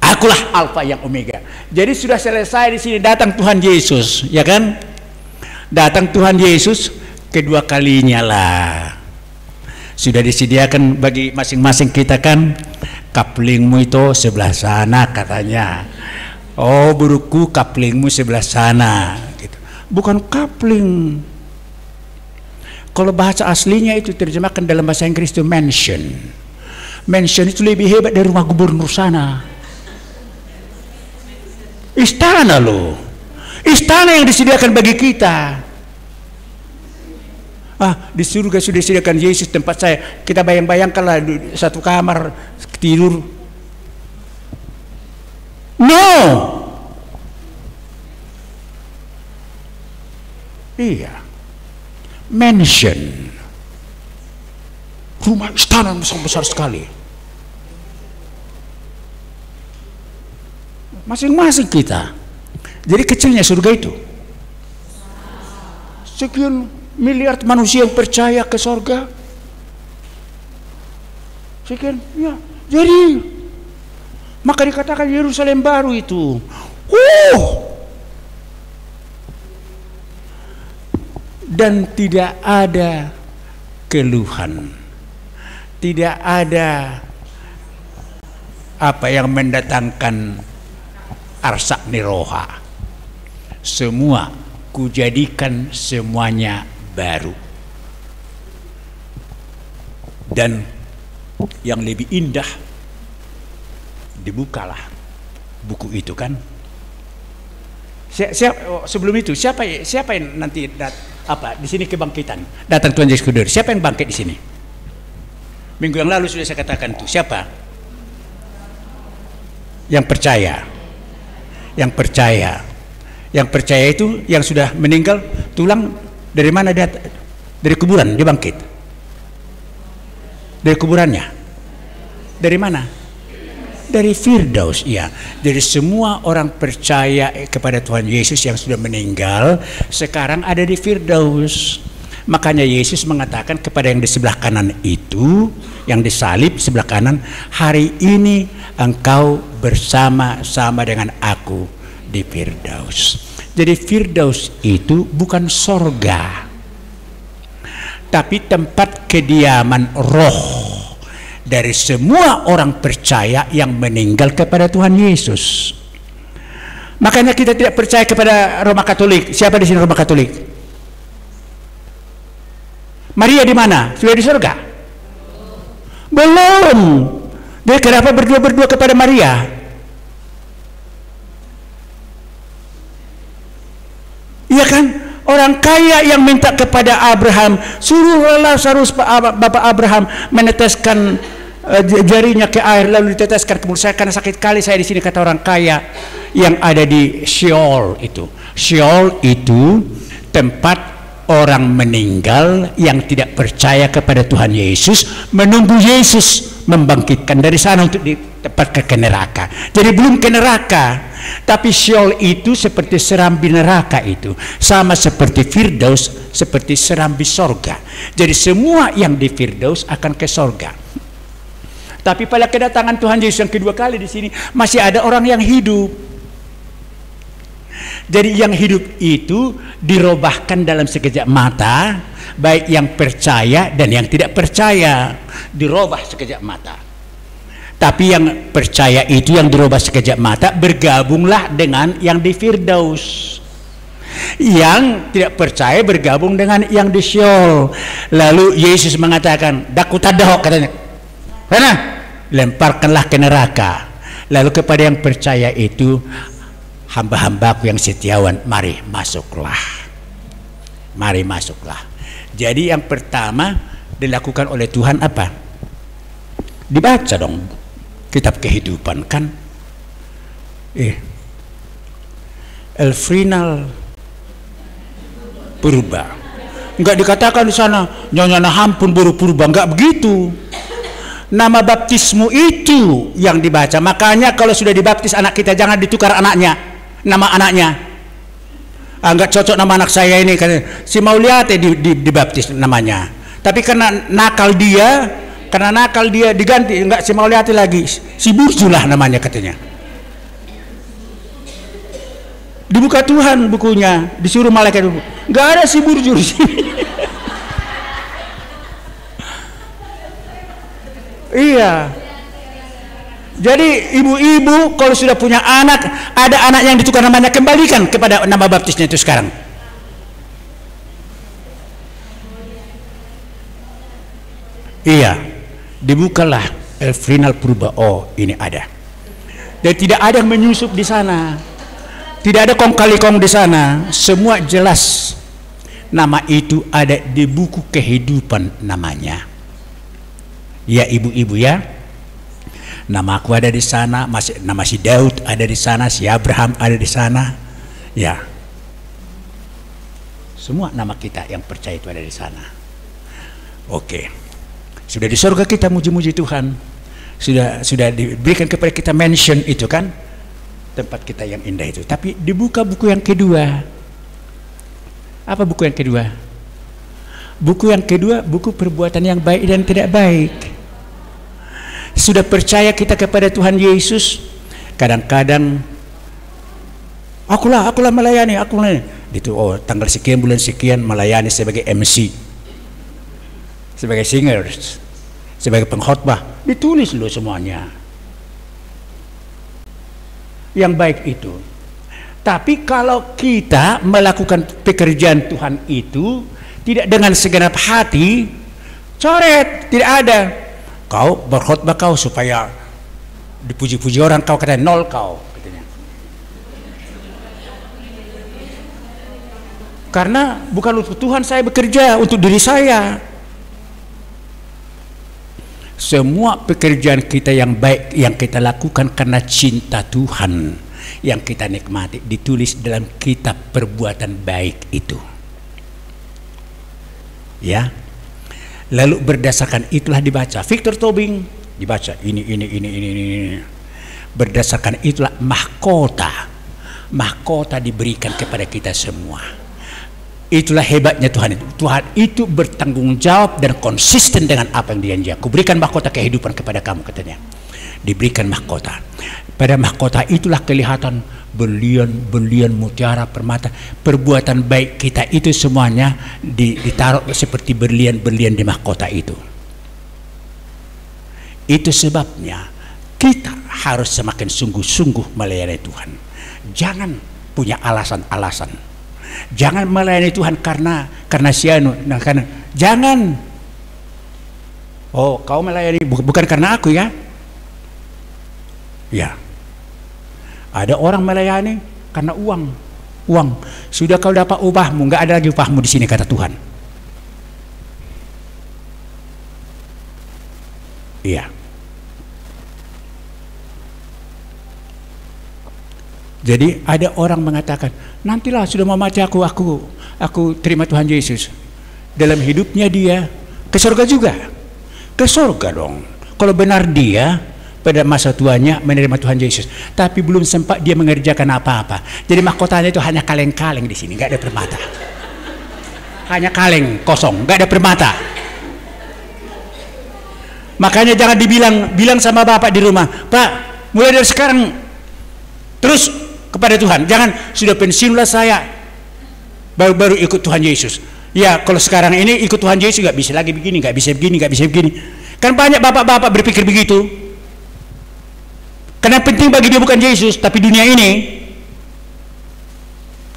Akulah Alfa yang Omega. Jadi sudah selesai di sini, datang Tuhan Yesus, ya kan? Datang Tuhan Yesus kedua kalinya lah. Sudah disediakan bagi masing-masing kita kan, kaplingmu itu sebelah sana katanya. Oh buruku, kaplingmu sebelah sana gitu. Bukan kapling. Kalau bahasa aslinya itu terjemahkan dalam bahasa Inggris itu mansion. Mansion itu lebih hebat dari rumah gubernur sana. Istana loh. Istana yang disediakan bagi kita. Di surga sudah disediakan Yesus tempat saya. Kita bayang-bayangkanlah satu kamar tidur. No. Iya. mansion, rumah istana besar sekali. Masing-masing kita. Jadi kecilnya surga itu. Sekian miliar manusia yang percaya ke surga. Sekian, ya. Jadi maka dikatakan Yerusalem baru itu. Dan tidak ada keluhan, tidak ada apa yang mendatangkan arsak niroha. Semua kujadikan semuanya baru. Dan yang lebih indah, dibukalah buku itu kan. Sebelum itu siapa yang nanti di sini kebangkitan datang Tuhan Yesus kedua? Siapa yang bangkit di sini? Minggu yang lalu sudah saya katakan itu. Siapa yang percaya? Yang percaya itu yang sudah meninggal, tulang dari mana dia? Dari kuburan dia bangkit. Dari kuburannya. Dari mana? Dari Firdaus, iya. Jadi semua orang percaya kepada Tuhan Yesus yang sudah meninggal sekarang ada di Firdaus. Makanya Yesus mengatakan kepada yang di sebelah kanan itu, yang disalib sebelah kanan, hari ini engkau bersama-sama dengan aku di Firdaus. Jadi Firdaus itu bukan sorga, tapi tempat kediaman roh dari semua orang percaya yang meninggal kepada Tuhan Yesus. Makanya kita tidak percaya kepada Roma Katolik. Siapa di sini Roma Katolik? Maria di mana? Sudah di surga? Belum. Jadi kenapa berdua kepada Maria? Iya kan? Orang kaya yang minta kepada Abraham, suruhlah Bapak Abraham meneteskan jarinya ke air lalu diteteskan ke mulut saya karena sakit kali saya di sini, kata orang kaya yang ada di Sheol itu. Sheol itu tempat orang meninggal yang tidak percaya kepada Tuhan Yesus menunggu Yesus membangkitkan dari sana untuk ditempatkan ke neraka. Jadi belum ke neraka. Tapi Sheol itu seperti serambi neraka itu, sama seperti Firdaus seperti serambi sorga. Jadi semua yang di Firdaus akan ke sorga. Tapi pada kedatangan Tuhan Yesus yang kedua kali di sini masih ada orang yang hidup. Jadi yang hidup itu dirobahkan dalam sekejap mata, baik yang percaya dan yang tidak percaya, dirobah sekejap mata. Tapi yang percaya itu yang dirubah sekejap mata bergabunglah dengan yang di Firdaus. Yang tidak percaya bergabung dengan yang di Sheol. Lalu Yesus mengatakan, "Dakutadok," katanya. Karena lemparkanlah ke neraka. Lalu kepada yang percaya itu, hamba-hambaku yang setiawan, mari masuklah. Mari masuklah. Jadi yang pertama dilakukan oleh Tuhan apa? Dibaca dong kitab kehidupan kan. Elfrinal purba. Enggak dikatakan di sana nyonya hampun buru purba, enggak begitu. Nama baptismu itu yang dibaca. Makanya kalau sudah dibaptis anak kita jangan ditukar anaknya, nama anaknya. Enggak cocok nama anak saya ini kan si Mauliate dibaptis namanya. Tapi karena nakal dia diganti, enggak si Mauliati lagi, si Burjulah namanya katanya. Dibuka Tuhan bukunya, disuruh malaikat, enggak ada si Burju di sini. Iya. Jadi ibu-ibu kalau sudah punya anak, ada anak yang ditukar namanya, kembalikan kepada nama baptisnya itu sekarang. Iya. Dibukalah Elfrinal purba. Oh, ini ada. Dan tidak ada yang menyusup di sana. Tidak ada kong kali kong di sana. Semua jelas. Nama itu ada di buku kehidupan namanya. Ya ibu-ibu ya. Namaku ada di sana, nama si Daud ada di sana, si Abraham ada di sana. Ya. Semua nama kita yang percaya itu ada di sana. Oke. Sudah di surga kita muji-muji Tuhan. Sudah diberikan kepada kita mention itu kan, tempat kita yang indah itu. Tapi dibuka buku yang kedua. Apa buku yang kedua? Buku yang kedua, buku perbuatan yang baik dan tidak baik. Sudah percaya kita kepada Tuhan Yesus, kadang-kadang akulah melayani, itu tanggal sekian bulan sekian melayani sebagai MC, sebagai singer, sebagai pengkhotbah, ditulis loh semuanya yang baik itu. Tapi kalau kita melakukan pekerjaan Tuhan itu tidak dengan segenap hati, coret, tidak ada. Kau berkhotbah kau supaya dipuji-puji orang, kau katanya nol kau katanya. Karena bukan untuk Tuhan saya bekerja, untuk diri saya. Semua pekerjaan kita yang baik yang kita lakukan karena cinta Tuhan yang kita nikmati ditulis dalam kitab perbuatan baik itu. Ya. Lalu berdasarkan itulah dibaca. Victor Tobing dibaca ini. Berdasarkan itulah mahkota diberikan kepada kita semua. Itulah hebatnya Tuhan itu. Tuhan itu bertanggung jawab dan konsisten dengan apa yang dia janji. Aku berikan mahkota kehidupan kepada kamu, katanya. Diberikan mahkota. Pada mahkota itulah kelihatan berlian mutiara, permata. Perbuatan baik kita itu semuanya ditaruh seperti berlian-berlian di mahkota itu. Itu sebabnya kita harus semakin sungguh-sungguh melayani Tuhan. Jangan punya alasan-alasan. Jangan melayani Tuhan karena jangan. Oh, kau melayani bukan karena aku ya? Ya. Ada orang melayani karena uang. Sudah kau dapat upahmu, nggak ada lagi upahmu di sini, kata Tuhan. Iya. Jadi ada orang mengatakan, nantilah sudah mau mati aku terima Tuhan Yesus. Dalam hidupnya dia ke surga juga. Ke surga dong. Kalau benar dia pada masa tuanya menerima Tuhan Yesus, tapi belum sempat dia mengerjakan apa-apa. Jadi mahkotanya itu hanya kaleng-kaleng di sini, nggak ada permata. Hanya kaleng kosong, nggak ada permata. Makanya jangan bilang sama bapak di rumah, Pak, mulai dari sekarang terus kepada Tuhan. Jangan sudah pensiunlah saya, baru ikut Tuhan Yesus. Ya kalau sekarang ini ikut Tuhan Yesus nggak bisa lagi begini, nggak bisa begini. Kan banyak bapak-bapak berpikir begitu. Karena penting bagi dia bukan Yesus, tapi dunia ini.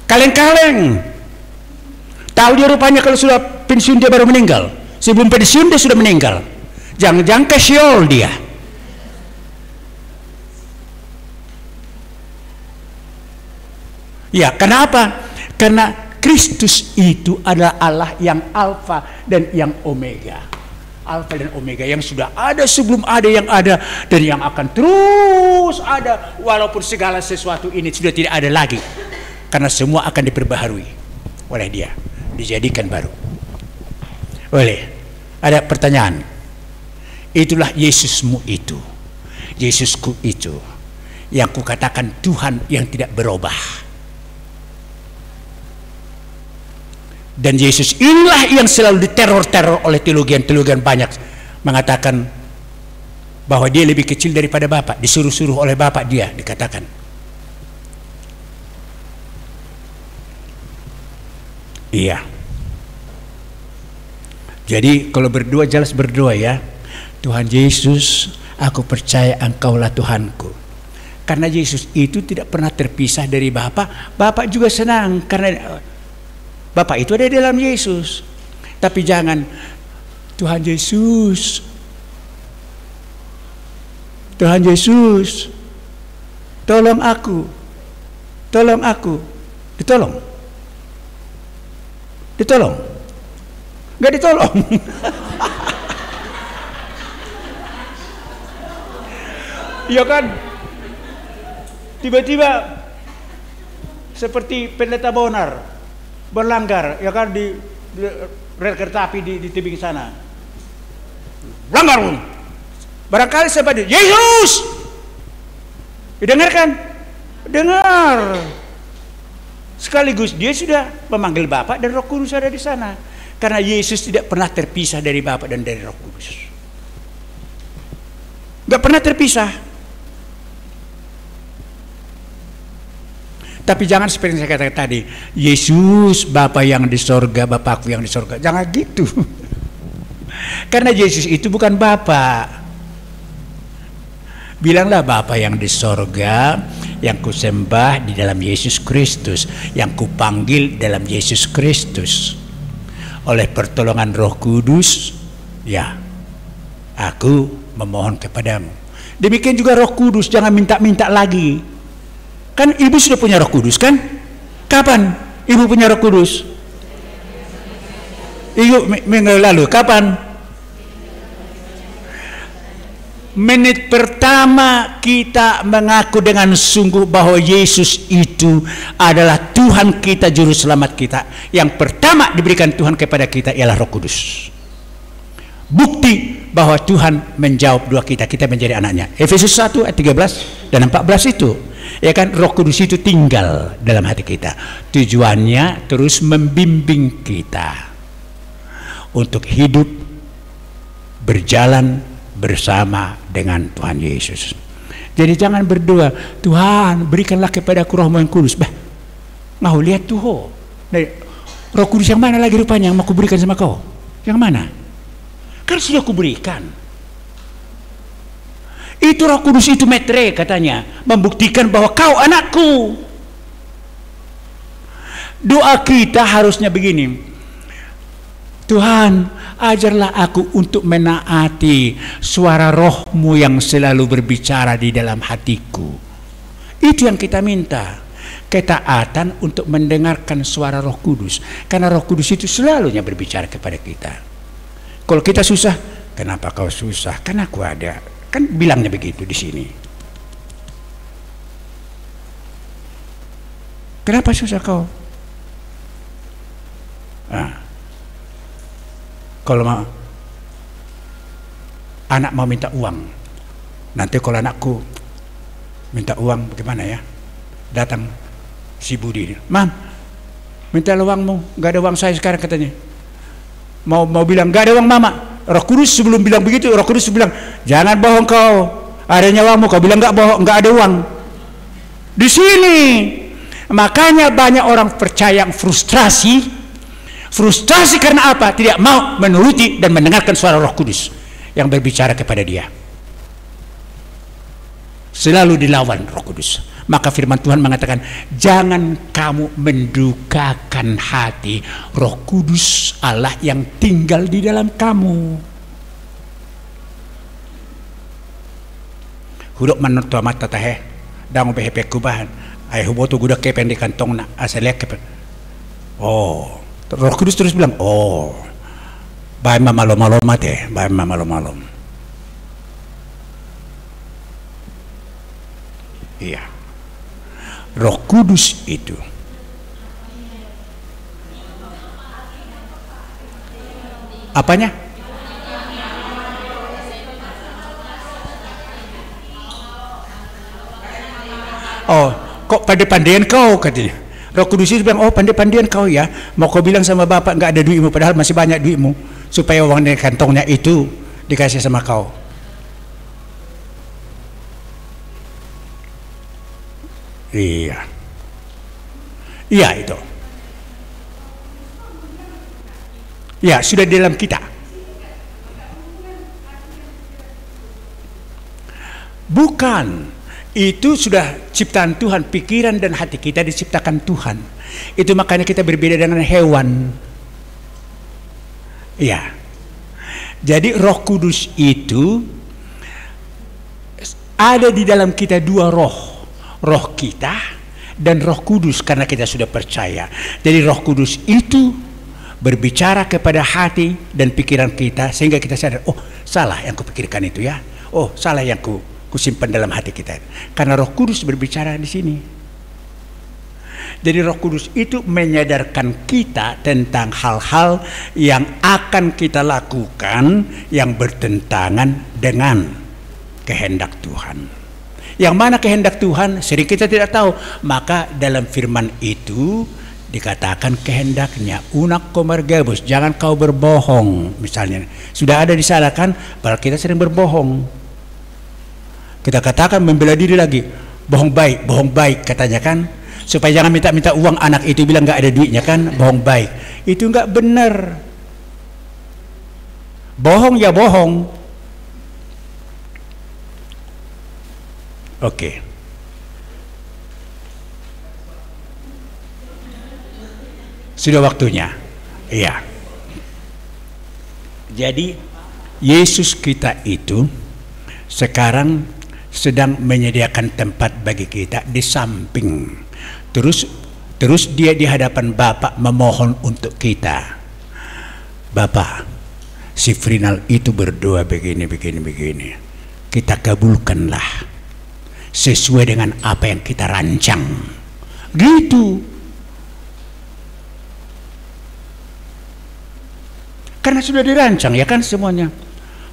Kaleng-kaleng. Tahu dia rupanya kalau sudah pensiun dia baru meninggal. Sebelum pensiun dia sudah meninggal. Jangan-jangan ke Sheol dia. Ya, kenapa? Karena Kristus itu adalah Allah yang Alfa dan yang Omega. Alfa dan Omega yang sudah ada sebelum ada yang ada dan yang akan terus ada walaupun segala sesuatu ini sudah tidak ada lagi, karena semua akan diperbaharui oleh dia, dijadikan baru. Ada pertanyaan, itulah Yesusmu itu, Yesusku itu yang kukatakan Tuhan yang tidak berubah. Dan Yesus inilah yang selalu diteror-teror oleh teologian banyak, mengatakan bahwa dia lebih kecil daripada Bapa, disuruh-suruh oleh Bapa dia, dikatakan. Iya. Jadi kalau berdoa jelas berdoa ya, Tuhan Yesus, aku percaya Engkaulah Tuhanku. Karena Yesus itu tidak pernah terpisah dari Bapa. Bapa juga senang karena Bapak itu ada di dalam Yesus. Tapi jangan Tuhan Yesus, tolong aku, ditolong, nggak ditolong. Iya kan? Tiba-tiba seperti pendeta Bonar, berlanggar, ya kan di rel kereta api di tebing sana. Langgar pun. Barangkali sebab Yesus. Didengarkan? Dengar. Sekaligus dia sudah memanggil Bapa dan Roh Kudus ada di sana. Karena Yesus tidak pernah terpisah dari Bapa dan dari Roh Kudus. Gak pernah terpisah. Tapi jangan seperti yang saya katakan tadi, Yesus Bapa yang di sorga, Bapakku yang di sorga. Jangan gitu. Karena Yesus itu bukan Bapa. Bilanglah Bapa yang di sorga, yang kusembah di dalam Yesus Kristus, yang kupanggil dalam Yesus Kristus. Oleh pertolongan Roh Kudus, ya, aku memohon kepadamu. Demikian juga Roh Kudus, jangan minta-minta lagi. Kan ibu sudah punya Roh Kudus kan? Kapan ibu punya Roh Kudus? Minggu lalu. Kapan? Menit pertama kita mengaku dengan sungguh bahwa Yesus itu adalah Tuhan kita, Juru Selamat kita. Yang pertama diberikan Tuhan kepada kita ialah Roh Kudus. Bukti bahwa Tuhan menjawab doa kita, kita menjadi anaknya. Efesus 1 ayat 13 dan 14 itu. Ya kan, Roh Kudus itu tinggal dalam hati kita. Tujuannya terus membimbing kita untuk hidup berjalan bersama dengan Tuhan Yesus. Jadi jangan berdoa, Tuhan berikanlah kepadaku Roh-Mu yang kudus. Bah, mau lihat tuh Roh Kudus yang mana lagi rupanya yang mau kuberikan sama kau? Yang mana? Kan sudah kuberikan. Itu Roh Kudus itu metre katanya, membuktikan bahwa kau anakku. Doa kita harusnya begini, Tuhan ajarlah aku untuk menaati suara Roh-Mu yang selalu berbicara di dalam hatiku. Itu yang kita minta, ketaatan untuk mendengarkan suara Roh Kudus, karena Roh Kudus itu selalunya berbicara kepada kita. Kalau kita susah, kenapa kau susah? Kan aku ada. Kan bilangnya begitu di sini. Kenapa susah kau? Kalau anak mau minta uang, nanti kalau anakku minta uang bagaimana ya? Datang si Budi, Mam, minta uangmu, gak ada uang saya sekarang katanya. Mau bilang gak ada uang mama. Roh Kudus sebelum bilang begitu, Roh Kudus bilang jangan bohong kau, adanya uangmu. Kau bilang gak bohong, gak ada uang. Di sini makanya banyak orang percaya frustrasi. Frustrasi karena apa? Tidak mau menuruti dan mendengarkan suara Roh Kudus yang berbicara kepada dia. Selalu dilawan Roh Kudus. Maka firman Tuhan mengatakan, jangan kamu mendukakan hati Roh Kudus Allah yang tinggal di dalam kamu. Hudok manut tua mata tahe, dangu behepe kubahan, ay huboto gudak kepen di kantong na asalek kepen. Oh, Roh Kudus terus bilang, oh, bae mamalom-malom mate, bae mamalom-malom. Iya. Roh Kudus itu apanya? Oh, kok pandai-pandaian kau katanya. Roh Kudus itu bilang, oh pandai-pandaian kau ya, mau kau bilang sama bapak nggak ada duitmu, padahal masih banyak duitmu, supaya uang dari kantongnya itu dikasih sama kau. Iya, iya itu. Ya sudah di dalam kita. Bukan, itu sudah ciptaan Tuhan, pikiran dan hati kita diciptakan Tuhan. Itu makanya kita berbeda dengan hewan. Iya. Jadi Roh Kudus itu ada di dalam kita dua roh. Roh kita dan Roh Kudus karena kita sudah percaya. Jadi Roh Kudus itu berbicara kepada hati dan pikiran kita sehingga kita sadar, oh salah yang kupikirkan itu ya. Oh salah yang kusimpan dalam hati kita. Karena Roh Kudus berbicara di sini. Jadi Roh Kudus itu menyadarkan kita tentang hal-hal yang akan kita lakukan yang bertentangan dengan kehendak Tuhan. Yang mana kehendak Tuhan sering kita tidak tahu. Maka dalam firman itu dikatakan kehendaknya unak komargabus, jangan kau berbohong. Misalnya sudah ada di sana kan, padahal kita sering berbohong. Kita katakan membela diri lagi, bohong baik katanya kan, supaya jangan minta uang. Anak itu bilang nggak ada duitnya kan, bohong baik. Itu nggak benar. Bohong ya bohong. Oke. Sudah waktunya. Iya. Jadi Yesus kita itu sekarang sedang menyediakan tempat bagi kita di samping. Terus dia di hadapan Bapa memohon untuk kita. Bapa, si Frinal itu berdoa begini. Kita kabulkanlah sesuai dengan apa yang kita rancang. Gitu. Karena sudah dirancang ya kan semuanya.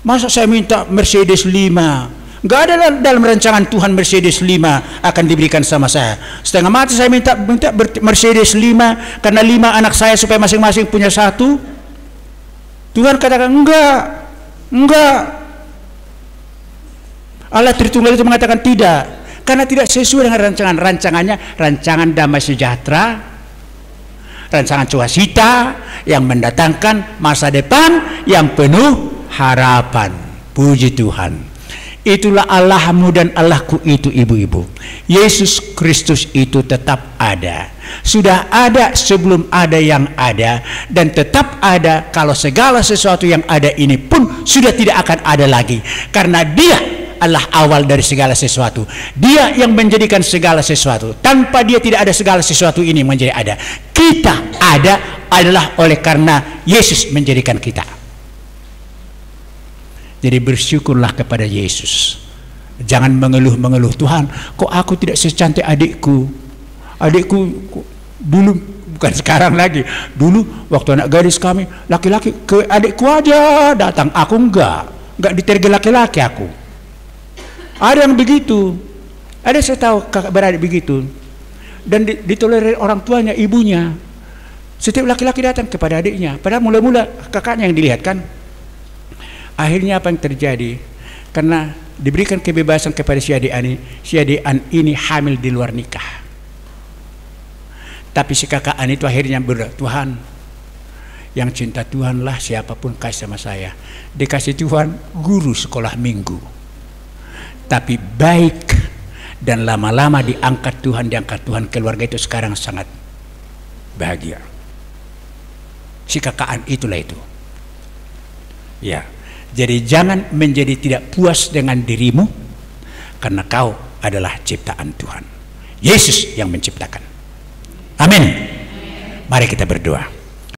Masa saya minta Mercedes 5? Nggak ada dalam rancangan Tuhan Mercedes 5 akan diberikan sama saya. Setengah mati saya minta Mercedes 5 karena 5 anak saya supaya masing-masing punya 1. Tuhan katakan enggak. Allah Tritunggal itu mengatakan tidak, karena tidak sesuai dengan rancangannya, rancangan damai sejahtera, rancangan sukacita yang mendatangkan masa depan yang penuh harapan. Puji Tuhan. Itulah Allahmu dan Allahku itu, ibu-ibu. Yesus Kristus itu tetap ada. Sudah ada sebelum ada yang ada, dan tetap ada kalau segala sesuatu yang ada ini pun sudah tidak akan ada lagi. Karena Dia adalah awal dari segala sesuatu. Dia yang menjadikan segala sesuatu. Tanpa Dia tidak ada segala sesuatu ini menjadi ada. Kita ada adalah oleh karena Yesus menjadikan kita. Jadi bersyukurlah kepada Yesus. Jangan mengeluh-mengeluh, Tuhan kok aku tidak secantik adikku. Adikku dulu, bukan sekarang lagi. Dulu waktu anak gadis kami, laki-laki ke adikku aja datang, aku enggak diterge laki-laki aku. Ada yang begitu. Ada saya tahu kakak beradik begitu. Dan ditolerir orang tuanya, ibunya. Setiap laki-laki datang kepada adiknya. Padahal mula-mula kakaknya yang dilihat kan. Akhirnya apa yang terjadi? Karena diberikan kebebasan kepada si adik ini hamil di luar nikah. Tapi si kakak itu akhirnya berdoa, Tuhan, yang cinta Tuhanlah siapapun kasih sama saya. Dikasih Tuhan guru sekolah minggu. Tapi baik, dan lama-lama diangkat Tuhan, keluarga itu sekarang sangat bahagia. Si kakak itulah itu. Ya. Jadi jangan menjadi tidak puas dengan dirimu, karena kau adalah ciptaan Tuhan. Yesus yang menciptakan. Amin. Mari kita berdoa.